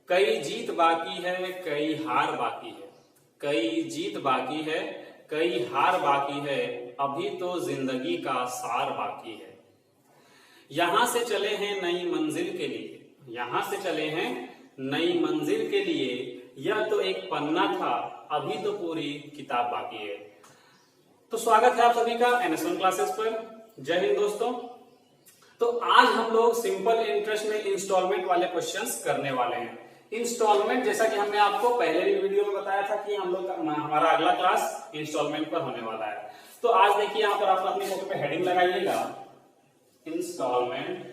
कई जीत बाकी है, कई हार बाकी है, कई जीत बाकी है, कई हार बाकी है, अभी तो जिंदगी का सार बाकी है। यहां से चले हैं नई मंजिल के लिए, यहां से चले हैं नई मंजिल के लिए, यह तो एक पन्ना था, अभी तो पूरी किताब बाकी है। तो स्वागत है आप सभी का NS1 क्लासेस पर। जय हिंद दोस्तों। तो आज हम लोग सिंपल इंटरेस्ट में इंस्टॉलमेंट वाले क्वेश्चंस करने वाले हैं। इंस्टॉलमेंट जैसा कि हमने आपको पहले भी वीडियो में बताया था कि हम लोग हमारा अगला क्लास इंस्टॉलमेंट पर होने वाला है। तो आज देखिए यहाँ पर आप अपनी कॉपी पे हेडिंग लगाइएगा, instalment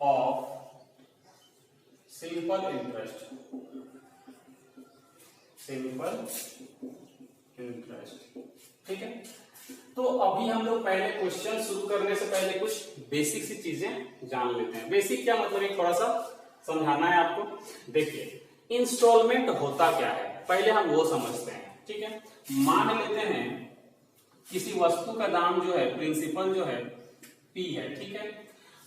of simple interest, simple interest. ठीक है, तो अभी हम लोग पहले क्वेश्चन शुरू करने से पहले कुछ बेसिक सी चीजें जान लेते हैं। बेसिक क्या मतलब, एक थोड़ा सा समझाना है आपको। देखिए इंस्टॉलमेंट होता क्या है, पहले हम वो समझते हैं। ठीक है, मान लेते हैं किसी वस्तु का दाम जो है, प्रिंसिपल जो है P है। ठीक है,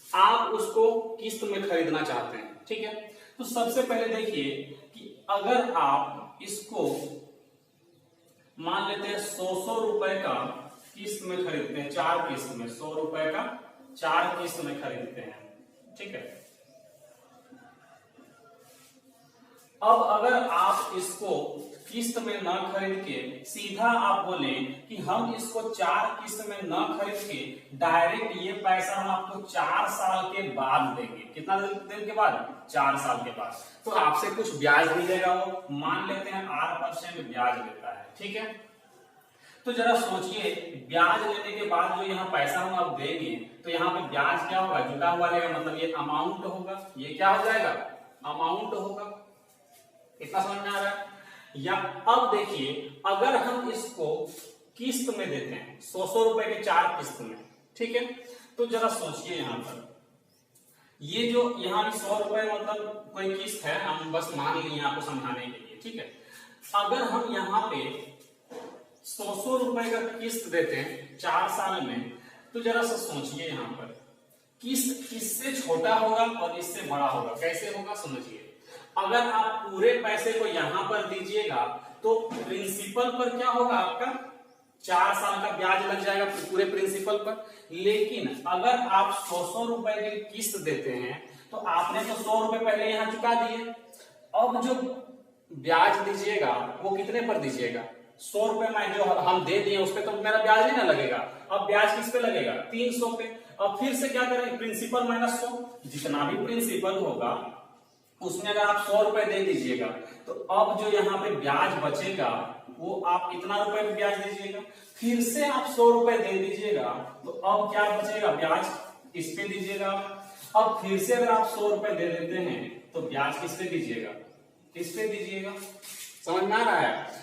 आप उसको किस्त में खरीदना चाहते हैं। ठीक है, तो सबसे पहले देखिए कि अगर आप इसको मान लेते हैं 100 रुपए का किस्त में खरीदते हैं, 4 किस्त में 100 रुपए का 4 किस्त में खरीदते हैं। ठीक है, अब अगर आप इसको किस्त में न खरीद के सीधा आप बोले कि हम इसको 4 किस्त में न खरीद के डायरेक्ट ये पैसा हम आपको 4 साल के बाद देंगे। कितना दिन के बाद? 4 साल के बाद। तो आपसे कुछ ब्याज मिलेगा, वो मान लेते हैं 8% ब्याज लेता है। ठीक है, तो जरा सोचिए ब्याज लेने के बाद जो यहाँ पैसा हम आप देंगे तो यहाँ पे ब्याज क्या होगा? जुटा हुआ रहेगा, मतलब ये अमाउंट होगा। ये क्या हो जाएगा? अमाउंट होगा। इतना समझ में आ रहा है? या अब देखिए अगर हम इसको किस्त में देते हैं 100 रुपए के 4 किस्त में, ठीक है, तो जरा सोचिए यहाँ पर ये जो यहाँ 100 रुपए मतलब कोई किस्त है, हम बस मान लिए आपको समझाने के लिए। ठीक है, अगर हम यहाँ पे 100 रुपए का किस्त देते हैं 4 साल में, तो जरा सा सोचिए यहाँ पर किस्त इससे छोटा होगा और इससे बड़ा होगा। कैसे होगा समझिए, अगर आप पूरे पैसे को यहां पर दीजिएगा तो प्रिंसिपल पर क्या होगा? आपका 4 साल का ब्याज लग जाएगा पूरे प्रिंसिपल पर। लेकिन अगर आप 100 रुपए की किस्त देते हैं तो आपने तो 100 रुपए पहले यहां चुका दिए, अब जो ब्याज दीजिएगा वो कितने पर दीजिएगा? 100 रुपए में जो हम दे दिए उस पर तो मेरा ब्याज नहीं ना लगेगा। अब ब्याज किस पे लगेगा? 300 पे। अब फिर से क्या करें? प्रिंसिपल माइनस 100, जितना भी प्रिंसिपल होगा उसमें अगर आप 100 रुपए दे दीजिएगा तो अब जो यहाँ पे ब्याज बचेगा वो आप इतना रुपए पे ब्याज दीजिएगा, फिर से आप 100 रुपए दे दीजिएगा तो अब क्या बचेगा? ब्याज इस पे दीजिएगा। अब फिर से अगर आप 100 रुपए दे देते हैं तो ब्याज किस पे दीजिएगा? इस पे दीजिएगा। समझ में आ रहा है?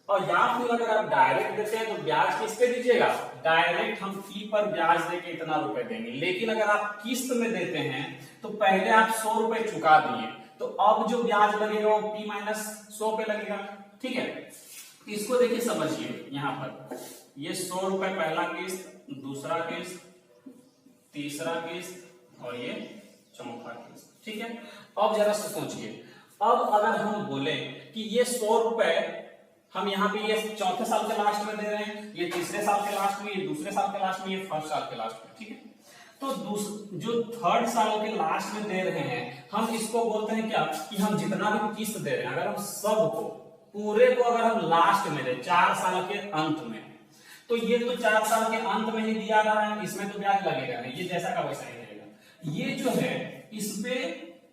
और या फिर अगर आप डायरेक्ट देते हैं तो ब्याज किस पे दीजिएगा? डायरेक्ट हम फी पर ब्याज देके इतना रुपए देंगे। लेकिन अगर आप किस्त में देते हैं तो पहले आप 100 रुपए चुका दिए तो अब जो ब्याज लगेगा वो P माइनस 100 पे लगेगा। ठीक है, इसको देखिए समझिए, यहाँ पर ये 100 रुपए पहला किस्त, दूसरा किस्त, तीसरा किस्त और ये चौथा किस्त। ठीक है, अब जरा से सोचिए, अब अगर हम बोले कि ये 100 रुपए हम यहाँ पे ये चौथे साल के लास्ट में दे रहे हैं, ये तीसरे साल के लास्ट में, ये दूसरे साल के लास्ट में, ये फर्स्ट साल के लास्ट में। ठीक है, तो जो 3rd साल के लास्ट में दे रहे हैं हम इसको बोलते हैं क्या कि हम जितना भी किस्त दे रहे हैं अगर हम सबको पूरे को अगर हम लास्ट में दे 4 साल के अंत में, तो ये तो 4 साल के अंत में ही दिया रहा है, इसमें तो ब्याज लगेगा नहीं, ये जैसा का वैसा ही रहेगा। ये जो है इस पे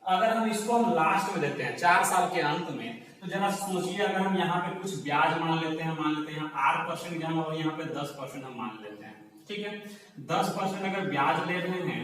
अगर हम इसको हम लास्ट में देते हैं 4 साल के अंत में, तो जरा सोचिए अगर हम यहाँ पे कुछ ब्याज मान लेते हैं, मान लेते हैं 8% जमा और यहाँ पे 10% हम मान लेते हैं। ठीक है, 10% अगर ब्याज ले रहे हैं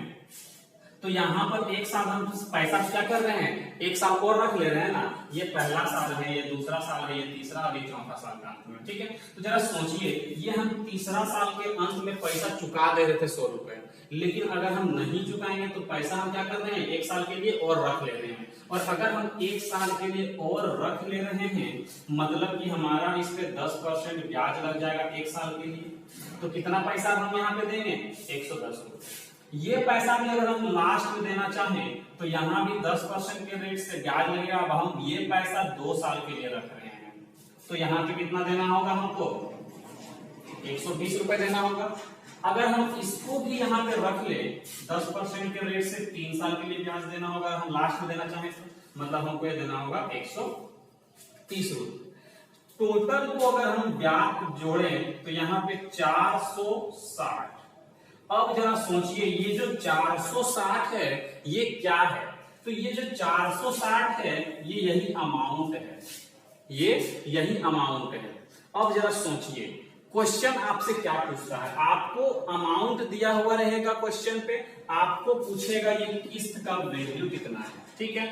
तो यहाँ पर एक साल हम पैसा क्या कर रहे हैं? एक साल और रख ले रहे हैं ना। ये पहला साल है, ये दूसरा साल है, ये तीसरा और ये चौथा साल का अंत में। ठीक है, तो जरा सोचिए ये हम तीसरा साल के अंत में पैसा चुका दे रहे थे 100 रुपए, लेकिन अगर हम नहीं चुकाएंगे तो पैसा हम क्या कर रहे हैं? 1 साल के लिए और रख ले रहे हैं। और अगर हम 1 साल के लिए और रख ले रहे हैं मतलब कि हमारा इस पे 10% ब्याज लग जाएगा 1 साल के लिए, तो कितना पैसा हम यहाँ पे देंगे? 110 रुपए। ये पैसा भी अगर हम लास्ट में देना चाहें तो यहाँ भी 10% के रेट से ब्याज लगेगा। अब हम ये पैसा 2 साल के लिए रख रहे हैं, तो यहाँ पे कितना देना होगा हमको? 120 रुपए देना होगा। अगर हम इसको भी यहाँ पे रख ले 10% के रेट से 3 साल के लिए ब्याज देना होगा, हम लास्ट में देना चाहें तो मतलब हमको ये देना होगा 130 रुपए। टोटल को अगर हम ब्याज जोड़ें तो यहाँ पे 460। अब जरा सोचिए ये जो 460 है ये क्या है? तो ये जो 460 है ये यही अमाउंट है, ये यही अमाउंट है। अब जरा सोचिए क्वेश्चन आपसे क्या पूछता है, आपको अमाउंट दिया हुआ रहेगा क्वेश्चन पे, आपको पूछेगा ये किस्त का वैल्यू कितना है, ठीक है।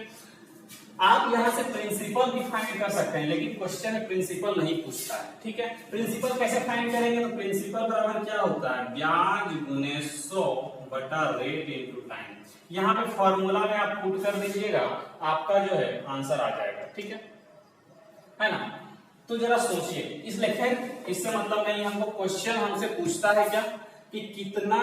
आप यहां से प्रिंसिपल भी फाइंड कर सकते हैं, लेकिन क्वेश्चन में प्रिंसिपल नहीं पूछता है, ठीक है। प्रिंसिपल कैसे फाइंड करेंगे? तो प्रिंसिपल बराबर क्या होता है? ब्याज गुने 100 बटा रेट इनटू टाइम। यहाँ पे फॉर्मूला में आप पुट कर दीजिएगा, आपका जो है आंसर आ जाएगा, ठीक है ना। तो जरा सोचिए, इसलिए खैर इससे मतलब नहीं, हमको क्वेश्चन हमसे पूछता है क्या कि कितना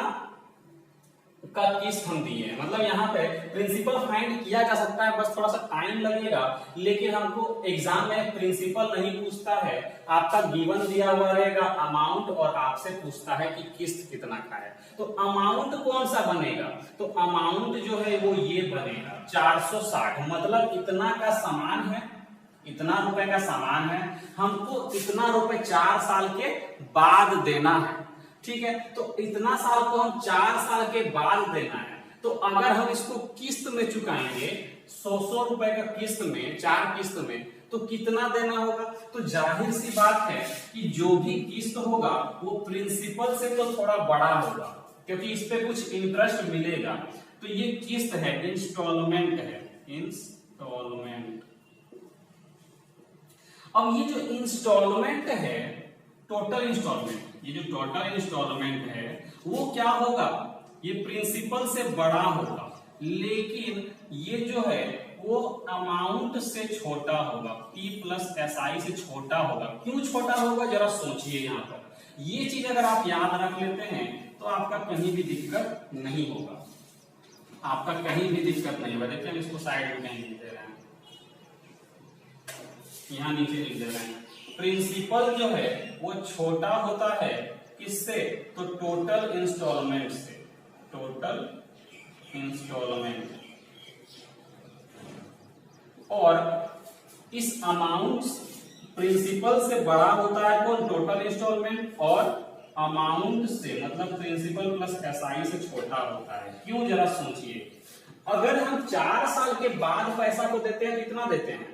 का किस्त हम दिए हैं। मतलब यहाँ पे प्रिंसिपल फाइंड किया जा सकता है, बस थोड़ा सा टाइम लगेगा, लेकिन हमको एग्जाम में प्रिंसिपल नहीं पूछता है। आपका गिवन दिया हुआ रहेगा अमाउंट और आपसे पूछता है कि किस्त कितना का है। तो अमाउंट कौन सा बनेगा? तो अमाउंट जो है वो ये बनेगा 460। मतलब इतना का सामान है, इतना रुपए का सामान है, हमको इतना रुपए 4 साल के बाद देना है, ठीक है। तो इतना साल को हम 4 साल के बाद देना है। तो अगर हम इसको किस्त में चुकाएंगे 100 रुपए का किस्त में, 4 किस्त में, तो कितना देना होगा? तो जाहिर सी बात है कि जो भी किस्त होगा वो प्रिंसिपल से तो थोड़ा बड़ा होगा, क्योंकि इस पे कुछ इंटरेस्ट मिलेगा। तो ये किस्त है, इंस्टॉलमेंट है, इंस्टॉलमेंट। अब ये जो इंस्टॉलमेंट है, टोटल इंस्टॉलमेंट, ये जो टोटल इंस्टॉलमेंट है वो क्या होगा? ये प्रिंसिपल से बड़ा होगा, लेकिन ये जो है वो अमाउंट से छोटा होगा, P प्लस SI से छोटा होगा। क्यों छोटा होगा जरा सोचिए। यहाँ पर ये चीज अगर आप याद रख लेते हैं तो आपका कहीं भी दिक्कत नहीं होगा, आपका कहीं भी दिक्कत नहीं होगा। देखिए हम इसको साइड में कहीं लिख दे रहे हैं, यहाँ नीचे लिख दे रहे हैं। प्रिंसिपल जो है वो छोटा होता है किससे? तो टोटल इंस्टॉलमेंट से, टोटल इंस्टॉलमेंट। और इस अमाउंट प्रिंसिपल से बड़ा होता है कौन? Total instalment. और अमाउंट से मतलब प्रिंसिपल प्लस SI से छोटा होता है। क्यों जरा सोचिए, अगर हम 4 साल के बाद पैसा को देते हैं कितना देते हैं,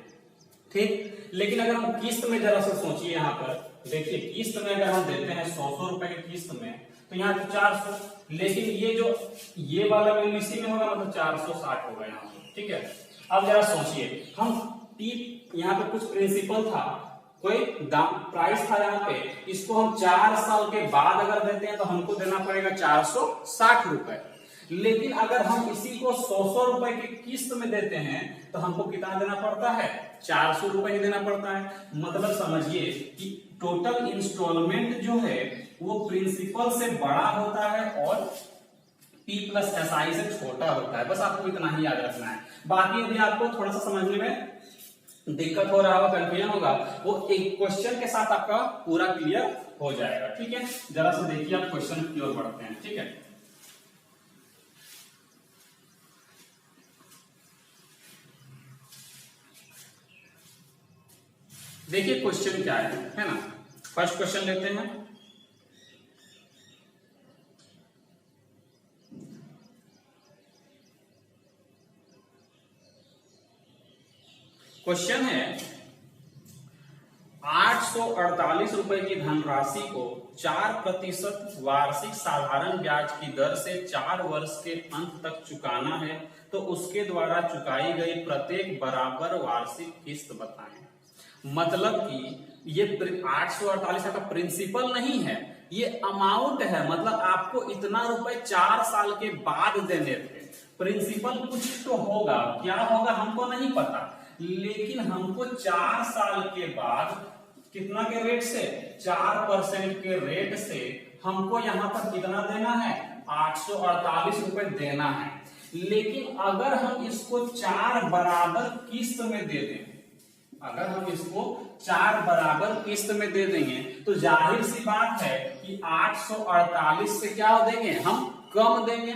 ठीक। लेकिन अगर हम किस्त में जरा सा सोचिए, यहाँ पर देखिए किस्त में अगर हम देते हैं 100 रुपए की किस्त में, तो यहाँ पे 400, लेकिन ये जो ये वाला बिल इसी में होगा, मतलब 460 होगा यहाँ पे, ठीक है। अब जरा सोचिए, हम यहाँ पे कुछ प्रिंसिपल था, कोई दाम प्राइस था यहाँ पे, इसको हम 4 साल के बाद अगर देते हैं तो हमको देना पड़ेगा 460 रुपए। लेकिन अगर हम इसी को 100 रुपए की किस्त में देते हैं तो हमको कितना देना पड़ता है? 400 रुपए ही देना पड़ता है। मतलब समझिए कि टोटल इंस्टॉलमेंट जो है वो प्रिंसिपल से बड़ा होता है और P प्लस SI से छोटा होता है। बस आपको इतना ही याद रखना है। बाकी यदि आपको थोड़ा सा समझने में दिक्कत हो रहा होगा, कंफ्यूजन होगा, वो एक क्वेश्चन के साथ आपका पूरा क्लियर हो जाएगा, ठीक है। जरा सा देखिए आप क्वेश्चन की ओर बढ़ते हैं, ठीक है। देखिए क्वेश्चन क्या है ना। फर्स्ट क्वेश्चन लेते हैं। क्वेश्चन है 848 रुपए की धनराशि को 4% वार्षिक साधारण ब्याज की दर से 4 वर्ष के अंत तक चुकाना है, तो उसके द्वारा चुकाई गई प्रत्येक बराबर वार्षिक किस्त बताएं। मतलब कि ये 848 का प्रिंसिपल नहीं है, ये अमाउंट है। मतलब आपको इतना रुपए 4 साल के बाद देने थे। प्रिंसिपल कुछ तो होगा, क्या होगा हमको नहीं पता, लेकिन हमको 4 साल के बाद कितना के रेट से? 4% के रेट से हमको यहाँ पर कितना देना है? 848 रुपए देना है। लेकिन अगर हम इसको 4 बराबर किस्त में दे दें, अगर हम इसको 4 बराबर किस्त में दे देंगे तो जाहिर सी बात है कि 848 से क्या देंगे, हम कम देंगे।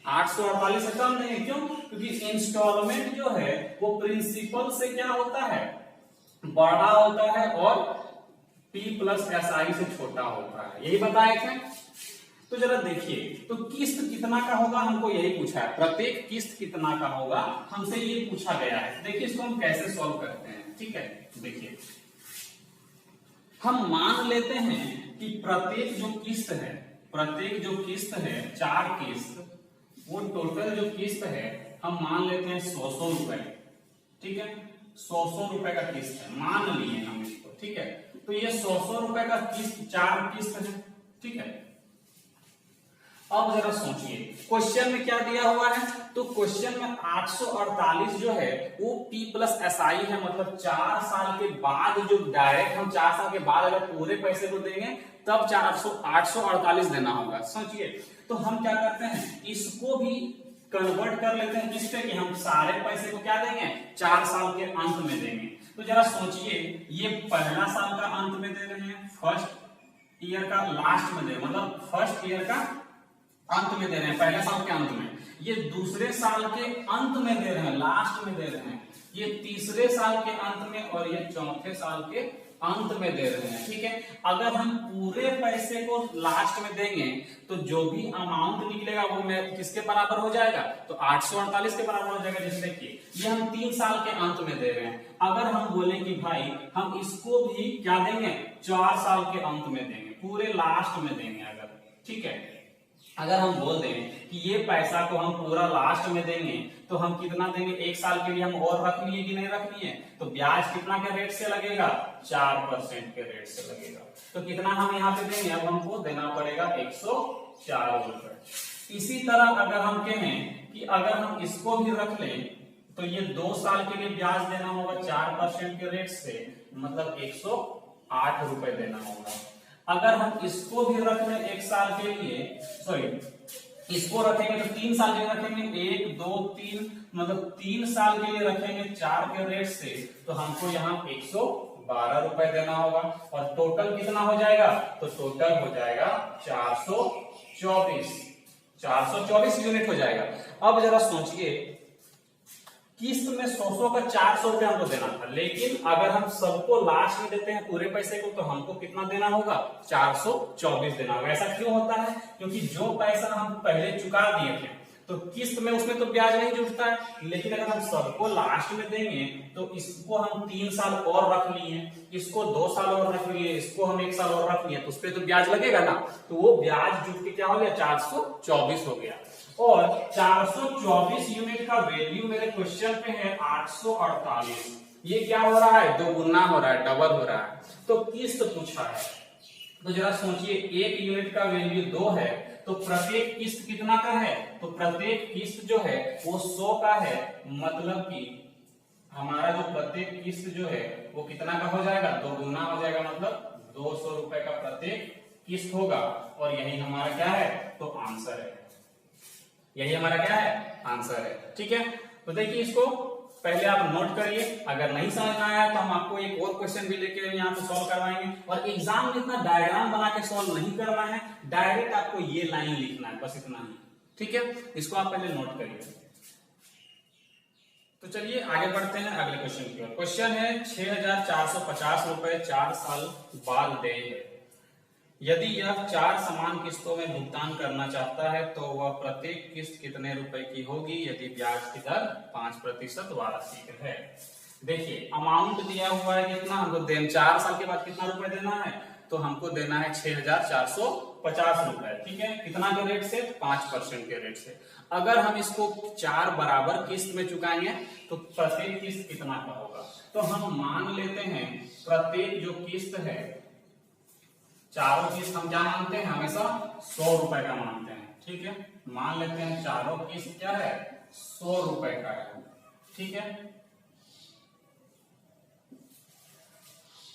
848 से कम देंगे, क्यों? क्योंकि इंस्टॉलमेंट जो है वो प्रिंसिपल से क्या होता है, बड़ा होता है और P प्लस SI से छोटा होता है, यही बताए थे। तो जरा देखिए, तो किस्त कितना का होगा, हमको यही पूछा है, प्रत्येक किस्त कितना का होगा, हमसे ये पूछा गया है। देखिए इसको हम कैसे सॉल्व करते हैं, ठीक है। देखिए हम मान लेते हैं कि प्रत्येक जो किस्त है 4 किस्त, वो टोटल जो किस्त है हम मान लेते हैं 100 रुपए, ठीक है। 100 रुपए का किस्त है, मान लिए हम इसको, ठीक है। तो ये 100 रुपए का किस्त 4 किस्त है, ठीक है। अब जरा सोचिए क्वेश्चन में क्या दिया हुआ है, तो क्वेश्चन में 848 जो है वो P प्लस SI है, मतलब 4 साल के बाद जो डायरेक्ट हम 4 साल के बाद अगर पूरे पैसे को देंगे तब 848 देना होगा। सोचिए, तो हम क्या करते हैं, इसको भी कन्वर्ट कर लेते हैं किस पे, कि हम सारे पैसे को क्या देंगे, 4 साल के अंत में देंगे। तो जरा सोचिए, ये पहला साल का अंत में दे रहे हैं, फर्स्ट ईयर का लास्ट में दे, मतलब फर्स्ट ईयर का अंत में दे रहे हैं, पहले साल के अंत में। ये दूसरे साल के अंत में दे रहे हैं, लास्ट में दे रहे हैं। ये तीसरे साल के अंत में और ये चौथे साल के अंत में दे रहे हैं, ठीक है। अगर हम पूरे पैसे को लास्ट में देंगे तो जो भी अमाउंट निकलेगा वो में किसके बराबर हो जाएगा, तो 848 के बराबर हो जाएगा। जैसे देखिए ये हम 3 साल के अंत में दे रहे हैं, अगर हम बोले कि भाई हम इसको भी क्या देंगे, 4 साल के अंत में देंगे, पूरे लास्ट में देंगे अगर, ठीक है। अगर हम बोल दें कि ये पैसा को हम पूरा लास्ट में देंगे तो हम कितना देंगे, 1 साल के लिए हम और रख लिए कि नहीं रख लिए, तो ब्याज कितना के रेट से लगेगा, 4% के रेट से लगेगा। तो कितना हम यहाँ पे देंगे, अब हमको देना पड़ेगा 104 रुपए। इसी तरह अगर हम कहें कि अगर हम इसको भी रख लें तो ये 2 साल के लिए ब्याज देना होगा 4% के रेट से, मतलब 108 रुपए देना होगा। अगर हम इसको भी रख लें 1 साल के लिए, सॉरी इसको रखेंगे तो 3 साल के लिए रखेंगे, 1 2 3, मतलब 3 साल के लिए रखेंगे 4 के रेट से, तो हमको यहाँ 112 रुपए देना होगा। और टोटल कितना हो जाएगा, तो टोटल हो जाएगा 424 यूनिट हो जाएगा। अब जरा सोचिए, किस्त में 100 का 400 रुपया हमको देना था, लेकिन अगर हम सबको लास्ट में देते हैं पूरे पैसे को तो हमको कितना देना होगा, 424 देना होगा। ऐसा क्यों होता है, क्योंकि जो पैसा हम पहले चुका दिए थे तो किस्त में उसमें तो ब्याज नहीं जुटता है, लेकिन अगर हम सबको लास्ट में देंगे तो इसको हम 3 साल और रख लिए, इसको 2 साल और रख लिए, इसको हम 1 साल और रख लिए, तो उस पर तो ब्याज लगेगा ना, तो वो ब्याज जुट के क्या हो गया, 424 हो गया। और 424 यूनिट का वैल्यू मेरे क्वेश्चन पे है 848। ये क्या हो रहा है, 2 गुना हो रहा है, डबल हो रहा है। तो किस्त पूछा है, तो जरा सोचिए 1 यूनिट का वैल्यू 2 है, तो प्रत्येक किस्त कितना का है, तो प्रत्येक किस्त जो है वो 100 का है, मतलब कि हमारा जो प्रत्येक किस्त जो है वो कितना का हो जाएगा, 2 गुना हो जाएगा, मतलब 200 रुपए का प्रत्येक किस्त होगा। और यही हमारा क्या है, तो आंसर है, यही हमारा क्या है, आंसर है, ठीक है। तो देखिए इसको पहले आप नोट करिए, अगर नहीं समझ में आया तो हम आपको एक और क्वेश्चन भी लेके यहाँ पे सॉल्व करवाएंगे। और एग्जाम में इतना डायग्राम बना के सॉल्व नहीं करना है, डायरेक्ट आपको ये लाइन लिखना है, बस इतना ही, ठीक है। इसको आप पहले नोट करिए। तो चलिए आगे बढ़ते हैं अगले क्वेश्चन की ओर। क्वेश्चन है 6450 रुपए 4 साल बाद देय है। यदि यह 4 समान किस्तों में भुगतान करना चाहता है तो वह प्रत्येक किस्त कितने रुपए की होगी यदि ब्याज की दर 5% वार्षिक है। देखिए अमाउंट दिया हुआ है कितना, हमको 4 साल के बाद कितना रुपए देना है, तो हमको देना है 6450 रुपए, ठीक है। कितना के रेट से, 5% के रेट से। अगर हम इसको 4 बराबर किस्त में चुकाएंगे तो प्रत्येक किस्त कितना का होगा, तो हम मान लेते हैं प्रत्येक जो किस्त है, चारों किस्त हम क्या मानते हैं, हमेशा 100 रुपए का मानते हैं, ठीक है। मान लेते हैं चारों किस्त क्या है, 100 रुपए का है, ठीक है।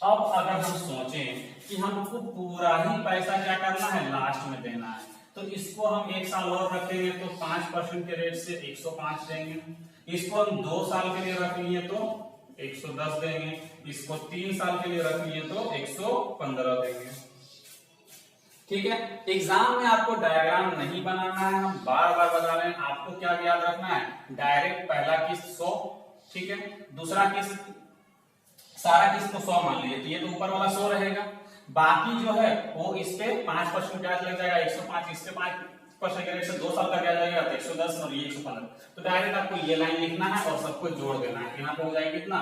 अब अगर हम सोचें कि हमको पूरा ही पैसा क्या करना है, लास्ट में देना है, तो इसको हम 1 साल और रखेंगे तो 5% के रेट से 105 देंगे। इसको हम 2 साल के लिए रख लिए तो 110 देंगे। इसको 3 साल के लिए रख लिए तो 115 देंगे। ठीक है, एग्जाम में आपको डायग्राम नहीं बनाना है, हम बार बार बता रहे हैं। आपको क्या याद रखना है, डायरेक्ट पहला किस्त 100, ठीक है, दूसरा किस्त सारा किस्त को 100 मान लीजिए, तो ये तो ऊपर वाला 100 रहेगा, बाकी जो है वो इस पे 5% ब्याज लग जाएगा, 105, इस पे 5% के रेट से 2 साल का ब्याज लगेगा तो 110 और ये 115। तो डायरेक्ट आपको ये लाइन लिखना है और सबको जोड़ देना है। यहाँ पे हो जाएगा कितना,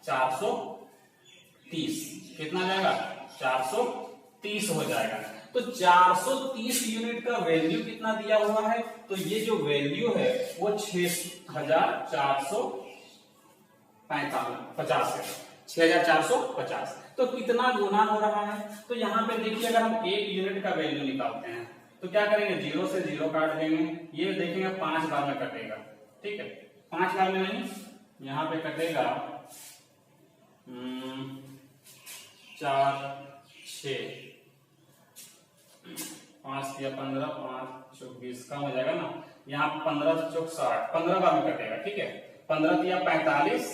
430, कितना जाएगा, 430 हो जाएगा। तो 430 यूनिट का वैल्यू कितना दिया हुआ है, तो ये जो वैल्यू है वो 6450 है, 6450। तो कितना गुना हो रहा है, तो यहाँ पे देखिए अगर हम 1 यूनिट का वैल्यू निकालते हैं तो क्या करेंगे, 0 से 0 काट देंगे, ये देखेंगे 5 बार में कटेगा, ठीक है, 5 बार में नहीं, यहाँ पे कटेगा 4 6 5 या 15, 5 चौक 20 कम हो जाएगा ना, यहाँ 15 चौक 60, 15 बार में कटेगा, ठीक है, 15 या 45,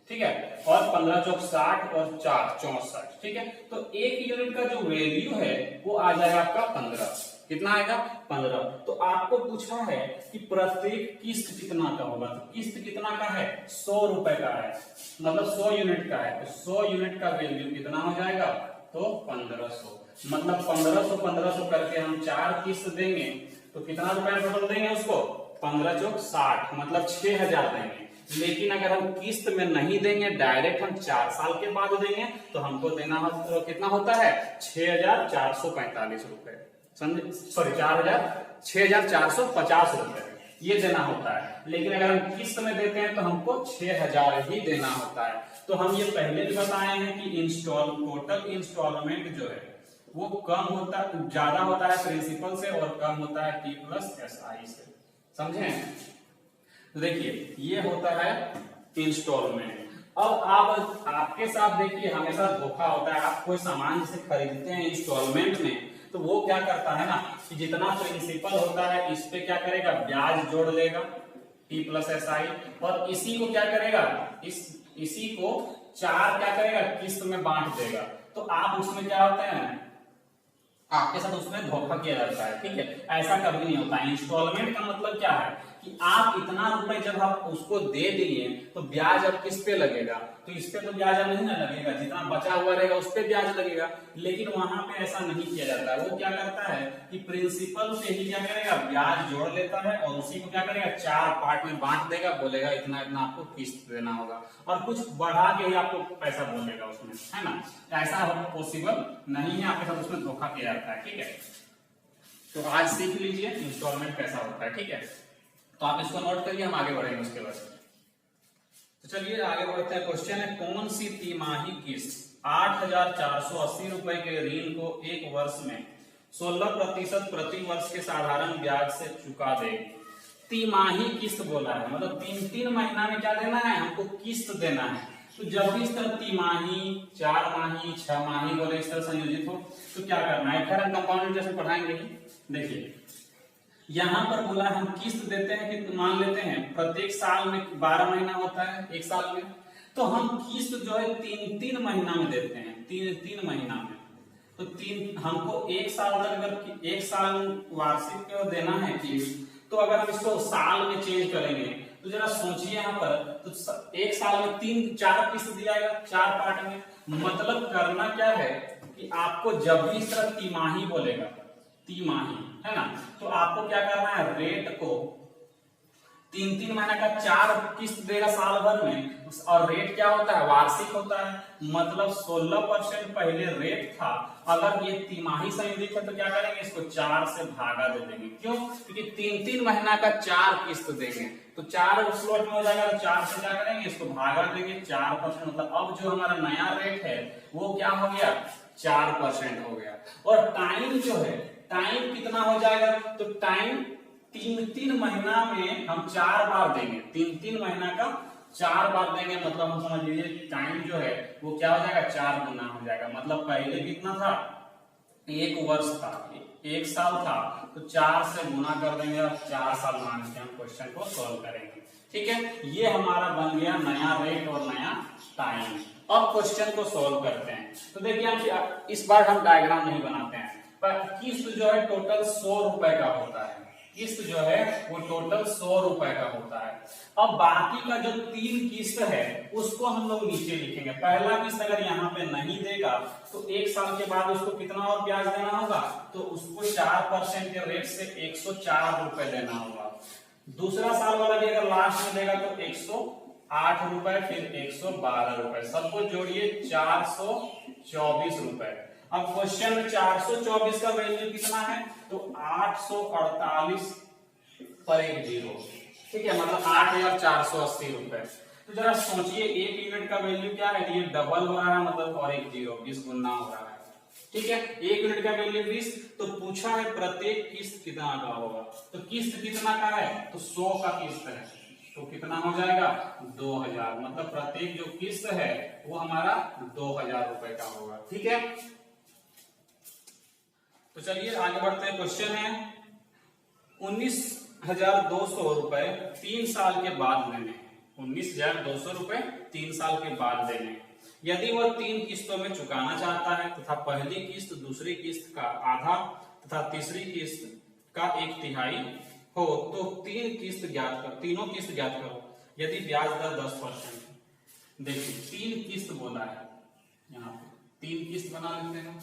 ठीक है, और 15 चौक 60 और 4 64, ठीक है। तो 1 यूनिट का जो वैल्यू है वो आ जाएगा आपका 15, कितना आएगा, 15। तो आपको पूछा है कि प्रत्येक किस्त कितना का होगा, तो किस्त कितना का है, 100 रुपए का है, मतलब 100 यूनिट का है, तो 100 यूनिट का वैल्यू कितना हो जाएगा, तो 1500, मतलब 1500 करके हम 4 किस्त देंगे तो कितना रुपया टोटल देंगे उसको, 15 चौक 60, मतलब 6000 देंगे। लेकिन अगर हम किस्त में नहीं देंगे, डायरेक्ट हम 4 साल के बाद देंगे तो हमको देना कितना होता है, 6445 रुपए, समझे, सॉरी 6450 रुपए ये देना होता है। लेकिन अगर हम किस्त में देते हैं तो हमको 6000 ही देना होता है। तो हम ये पहले भी बताए हैं कि टोटल इंस्टॉलमेंट जो है वो कम होता, ज्यादा होता है प्रिंसिपल से और कम होता है T+SI से, समझे। तो देखिए ये होता है इंस्टॉलमेंट। अब आप आपके साथ देखिए हमेशा धोखा होता है, आप कोई सामान जैसे खरीदते हैं इंस्टॉलमेंट में तो वो क्या करता है ना कि जितना प्रिंसिपल होता है इस पे क्या करेगा, ब्याज जोड़ लेगा T+SI, और इसी को क्या करेगा, इसी को 4 क्या करेगा, किस्त में बांट देगा। तो आप उसमें क्या होते हैं, आपके साथ उसमें धोखा किया जाता है, ठीक है, ऐसा कभी नहीं होता है। इंस्टॉलमेंट का मतलब क्या है कि आप इतना रुपए जब आप उसको दे दिए तो ब्याज अब किस पे लगेगा, तो इस पे तो ब्याज अब नहीं ना लगेगा, जितना बचा हुआ रहेगा उस पे ब्याज लगेगा। लेकिन वहां पे ऐसा नहीं किया जाता है, वो क्या करता है कि प्रिंसिपल से ही क्या करेगा, ब्याज जोड़ लेता है और उसी को क्या करेगा, 4 पार्ट में बांट देगा, बोलेगा इतना इतना आपको किस्त देना होगा, और कुछ बढ़ा के ही आपको पैसा बोलेगा उसमें, है ना। ऐसा पॉसिबल नहीं है, आपके साथ उसमें धोखा किया जाता है, ठीक है। तो आज सीख लीजिए इंस्टॉलमेंट कैसा होता है, ठीक है। तो आप इसको नोट करिए, हम आगे बढ़ेंगे उसके बाद। तो चलिए आगे बढ़ते हैं। क्वेश्चन है, कौन सी तिमाही किस्त 8480 रुपए के ऋण को 1 वर्ष में 16% प्रति वर्ष के साधारण ब्याज से चुका दे। तिमाही किस्त बोला है, मतलब 3-3 महीना में क्या देना है, हमको किस्त देना है। तो जब भी इस तरह तिमाही, 4 माही, 6 माही बोले इस तरह संयोजित हो तो क्या करना है, खैर हम कंपाउंड इंटरेस्ट में पढ़ाएंगे ही। देखिए यहां पर बोला हम किस्त देते हैं कि मान लेते हैं प्रत्येक साल में 12 महीना होता है, 1 साल में, तो हम किस्त जो है 3-3 महीना में देते हैं, 3-3 महीना में। तो हमको 1 साल तक, अगर 1 साल वार्षिक देना है किस्त, तो अगर हम इसको साल में चेंज करेंगे तो जरा सोचिए यहाँ पर, तो 1 साल में 3-4 किस्त दिया जाएगा, 4 पार्ट में। मतलब करना क्या है कि आपको जब भी इस तरह तिमाही बोलेगा, तिमाही है ना, तो आपको क्या करना है, रेट को 3-3 महीना का 4 किस्त देगा साल भर में, और रेट क्या होता है, वार्षिक होता है, मतलब 16% पहले रेट था। अगर ये तिमाही संयोजित है तो क्या करेंगे, इसको 4 से भागा दे देंगे। क्यों, क्योंकि 3-3 महीना का 4 किस्त देंगे तो 4 स्लॉट में हो जाएगा, तो 4 से क्या करेंगे, इसको भागा देंगे 4%, मतलब अब जो हमारा नया रेट है वो क्या हो गया, 4% हो गया। और टाइम जो है, टाइम कितना हो जाएगा, तो टाइम 3-3 महीना में हम 4 बार देंगे, 3-3 महीना का 4 बार देंगे, मतलब हम समझ लीजिए टाइम जो है वो क्या हो जाएगा, 4 गुना हो जाएगा। मतलब पहले कितना था, एक वर्ष था, एक साल था, तो 4 से गुना कर देंगे और 4 साल मान के हम क्वेश्चन को सॉल्व करेंगे। ठीक है, ये हमारा बन गया नया रेट और नया टाइम। अब क्वेश्चन को सॉल्व करते हैं। तो देखिए हम इस बार हम डायग्राम नहीं बनाते हैं, पर किस्त जो है टोटल 100 रुपए का होता है। किस्त जो है वो टोटल 100 रुपए का होता है। अब बाकी का जो 3 किस्त है उसको हम लोग नीचे लिखेंगे। पहला किस्त अगर यहाँ पे नहीं देगा तो 1 साल के बाद उसको कितना और ब्याज देना होगा, तो उसको 4% के रेट से 104 रुपए देना होगा। दूसरा साल वाला भी अगर लास्ट में देगा तो 108 रुपए, फिर 112 रुपए, सबको जोड़िए 424 रुपए। अब क्वेश्चन में 424 का वैल्यू कितना है, तो 848 पर एक जीरो। ठीक है, मतलब 8480 रुपए। तो जरा सोचिए, 1 यूनिट का वैल्यू क्या है, ये डबल हो रहा है, मतलब और एक जीरो 20 गुना हो रहा है। ठीक है, 1 यूनिट का वैल्यू 20। तो पूछा है प्रत्येक किस्त कितना का होगा, तो किस्त कितना का है, तो 100 का किस्त है, तो कितना हो जाएगा 2000। मतलब प्रत्येक जो किस्त है वो हमारा 2000 रुपए का होगा। ठीक है, तो चलिए आगे बढ़ते हैं। क्वेश्चन है 19,200 रुपए 3 साल के बाद देने। 19,200 रुपए 3 साल के बाद देने। यदि वह 3 किस्तों में चुकाना चाहता है तथा पहली किस्त दूसरी किस्त का आधा तथा तीसरी किस्त का 1/3 हो, तो 3 किस्त ज्ञात कर, तीनों किस्त ज्ञात करो यदि ब्याज दर 10%। देखिए 3 किस्त बोला है, यहाँ पे 3 किस्त बना लेते हैं।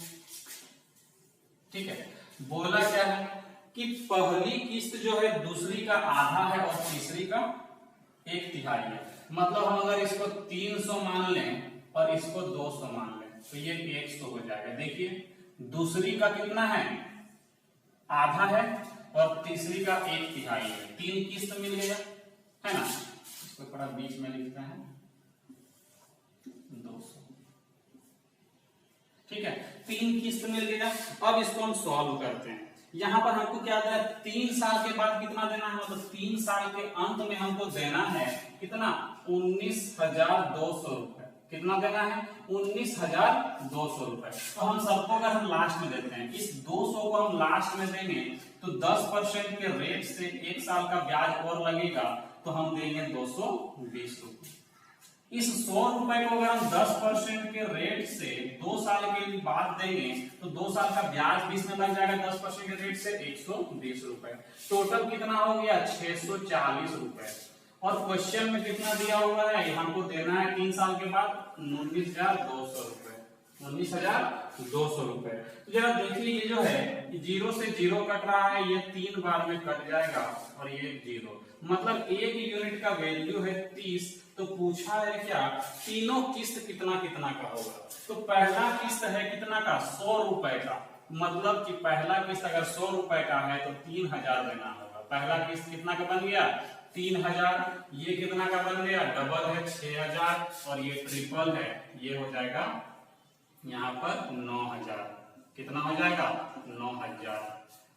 ठीक है, बोला क्या है कि पहली किस्त जो है दूसरी का आधा है और तीसरी का 1/3 है। मतलब हम अगर इसको 300 मान लें और इसको 200 मान लें तो ये 100 हो जाएगा। देखिए दूसरी का कितना है, आधा है, और तीसरी का 1/3 है। 3 किस्त मिल गया है ना। इसको थोड़ा बीच में लिखते हैं 200। ठीक है, 3 किस्त मिल गया। अब इसको हम सॉल्व करते हैं। यहां पर हमको क्या देना है, 3 साल के बाद कितना देना है, मतलब 3 साल के अंत में हमको देना है कितना, 19,200 रुपए। कितना देना है, 19,200 रुपए। तो हम सबको अगर हम लास्ट में देते हैं, इस 200 को हम लास्ट में देंगे तो 10% के रेट से 1 साल का ब्याज और लगेगा, तो हम देंगे 220 रुपए। इस 100 रुपए को अगर हम 10% के रेट से 2 साल के बाद देंगे तो 2 साल का ब्याज भी इसमें लग जाएगा 10% के रेट से 120 रुपए। टोटल कितना हो गया, 640 रुपए। और क्वेश्चन में कितना दिया हुआ है, हमको देना है 3 साल के बाद 19,200 रुपए। 19,200 रुपए। तो जरा देखिए, ये जो है 0 से 0 कट रहा है, ये 3 बार में कट जाएगा और ये 0, मतलब 1 यूनिट का वैल्यू है 30। तो पूछा है क्या, तीनों किस्त कितना कितना का होगा। तो पहला किस्त है कितना का, 100 रुपए का। मतलब कि पहला किस्त अगर 100 रुपए का है तो 3000 देना होगा। पहला किस्त कितना का बन गया, 3000। ये कितना का बन गया, डबल है 6000, और ये ट्रिपल है, ये हो जाएगा यहाँ पर 9000। कितना हो जाएगा, 9000।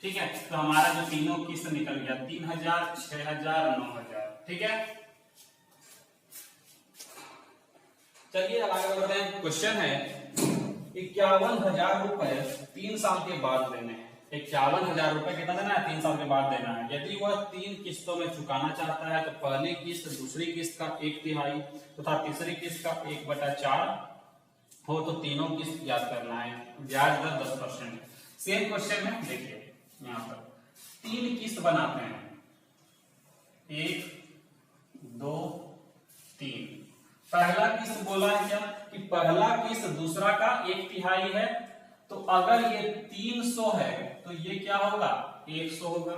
ठीक है, तो हमारा जो तीनों किस्त निकल गया 3000, 6000, 9000। ठीक है, चलिए अब आगे बढ़ते हैं। क्वेश्चन है 51,000 रुपए 3 साल के बाद देने हैं। 51,000 रुपए कितना देना है, 3 साल के बाद देना है। यदि वह 3 किस्तों में चुकाना चाहता है तो पहली किस्त दूसरी किस्त का 1/3 तथा तीसरी किस्त का 1/4 हो, तो तीनों किस्त याद करना है। ब्याज दर 10%। सेम क्वेश्चन में देखिए, यहाँ पर 3 किस्त बनाते हैं, 1, 2, 3। पहला किस्त बोला है क्या कि पहला किस्त दूसरा का 1/3 है, तो अगर ये 300 है तो ये क्या होगा, 100 होगा।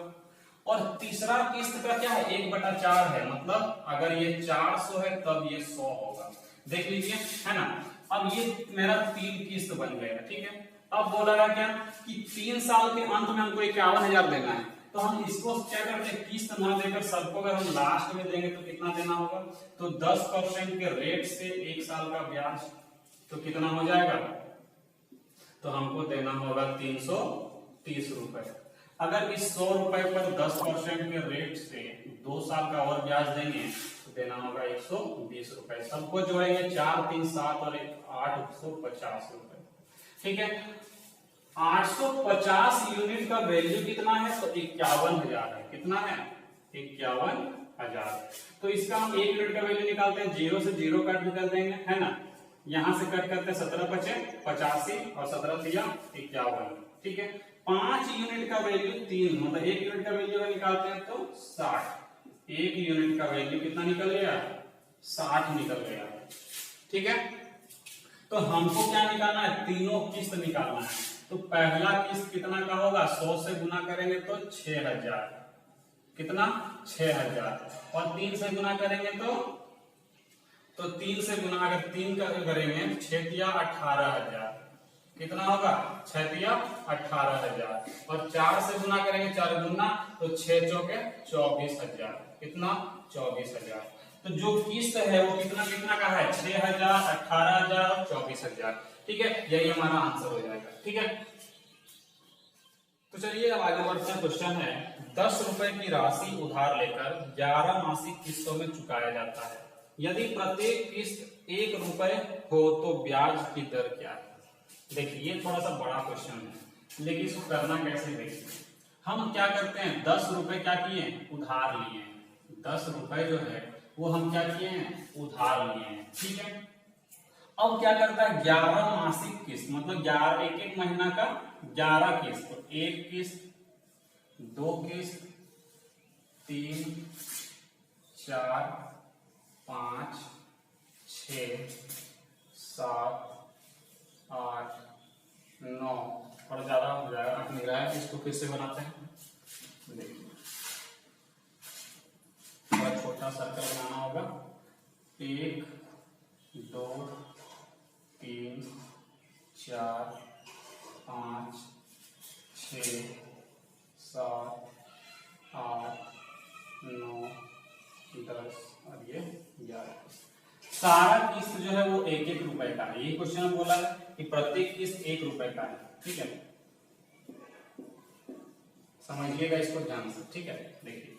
और तीसरा किस्त का क्या है, 1/4 है, मतलब अगर ये 400 है तब ये 100 होगा। देख लीजिए, है ना। अब ये मेरा 3 किस्त बन गया। ठीक है, अब बोला रहा क्या कि 3 साल के अंत में हमको 51,000 देना है। तो हम इसको क्या करते हैं, किस्त ना देकर सबको अगर हम लास्ट में देंगे तो कितना देना होगा, तो 10% के रेट से 1 साल का ब्याज, तो कितना हो जाएगा, तो हमको देना होगा 330 रुपए। अगर इस 100 रुपए पर 10% के रेट से 2 साल का और ब्याज देंगे तो देना होगा 120 रुपए। सबको जोड़ेंगे 4, 3, 7 और 1, 850 रुपए। ठीक है, 850 यूनिट का वैल्यू कितना है? तो 51,000 है। कितना है? 51,000। तो इसका हम 1 यूनिट का वैल्यू निकालते हैं, 0 से 0 कट निकल देंगे, है ना। यहां से कट करते हैं, 17 बचे 85 और 17 दिया 51। ठीक है, 5 यूनिट का वैल्यू 3, मतलब 1 यूनिट का वैल्यू निकालते हैं तो 60। 1 यूनिट का वैल्यू कितना निकल गया? 60 निकल गया। ठीक है, तो हमको क्या निकालना है? तीनों किस्त निकालना है। तो पहला किस्त कितना का होगा? 100 से गुना करेंगे तो 6000। कितना? 6000। और 3 से गुना करेंगे तो 3 से गुना अगर 3 का करेंगे 6 दिया 18,000। कितना होगा? 6 दिया 18,000। और 4 से गुना करेंगे, 4 गुना तो 6 चौके 24,000। कितना? 24,000। तो जो किस्त है वो कितना कितना का है? 6,000, 18,000 और 24,000। ठीक है, यही हमारा आंसर हो जाएगा। ठीक है, तो चलिए अब आगे बढ़ते हैं। क्वेश्चन है, 10 रुपए की राशि उधार लेकर 11 मासिक किस्तों में चुकाया जाता है। यदि प्रत्येक किस्त 1 रुपए हो तो ब्याज की दर क्या है? देखिए, ये थोड़ा सा बड़ा क्वेश्चन है, लेकिन इसको करना कैसे देखिए। हम क्या करते हैं, 10 रुपए क्या किए? उधार लिए। 10 रुपए जो है वो हम क्या किए हैं? उधार लिए हैं। ठीक है, अब क्या करता है? 11 मासिक किस्त, मतलब 11 एक महीना का 11 किस्त। तो 1 किस्त, 2 किस्त, 3, 4, 5, 6, 7, 8, 9 और ज्यादा हो जाएगा, 8 नहीं रहा है, इसको फिर से बनाते हैं। देखिए, थोड़ा छोटा सर्कल बनाना होगा। 1, 2, 3, 4, 5, 6, 7, 8, 9, 10 और ये 11। सारा किस्त जो है वो 1-1 रुपए का है। ये क्वेश्चन बोला है कि प्रत्येक किस्त 1 रुपए का है। ठीक है, समझिएगा इसको ध्यान से। ठीक है, देखिए,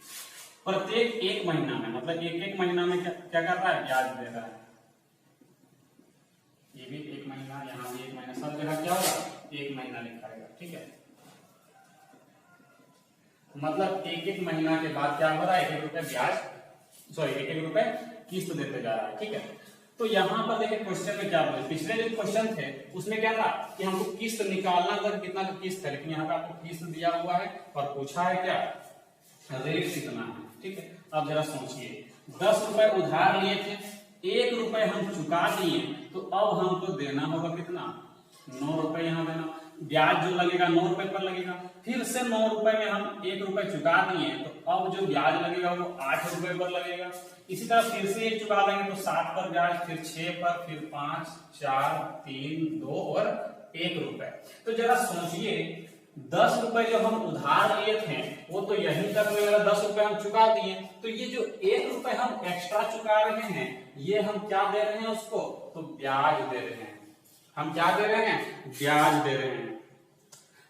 प्रत्येक 1 महीना में, मतलब 1-1 महीना में क्या कर रहा है? ब्याज दे रहा है। ये भी 1 महीना, यहाँ भी 1 महीना, सब जगह क्या होगा? 1 महीना लिखाएगा। ठीक है, मतलब 1-1 महीना के बाद क्या हो रहा है? 1-1 रुपए ब्याज, सॉरी 1-1 रुपए किस्त देते जा रहा है। ठीक है, तो यहाँ पर देखिए क्वेश्चन में क्या बोले, पिछले जो क्वेश्चन थे उसमें क्या था कि हमको किस्त निकालना था, कितना का किस्त है, लेकिन यहाँ पे आपको किस्त दिया हुआ है और पूछा है क्या? रेट कितना है। ठीक है, अब जरा सोचिए, 10 रुपए उधार लिए थे, 1 रुपए हम चुका दिए, तो अब हमको देना होगा कितना? 9 रुपए यहाँ देना। ब्याज जो लगेगा 9 रुपए पर लगेगा। फिर से 9 रुपए में हम 1 रुपए चुका दिए, तो अब जो ब्याज लगेगा वो 8 रुपए पर लगेगा। इसी तरह फिर से 1 चुका देंगे तो 7 पर ब्याज, फिर 6 पर, फिर 5, 4, 3, 2 और 1 रुपए। तो जरा सोचिए, 10 रुपए जो हम उधार लिए थे वो तो यहीं तक लगेगा, 10 रुपए हम चुका दिए, तो ये जो 1 रुपए हम एक्स्ट्रा चुका रहे हैं, ये हम क्या दे रहे हैं उसको? तो ब्याज दे रहे हैं। हम क्या दे रहे हैं? ब्याज दे रहे हैं।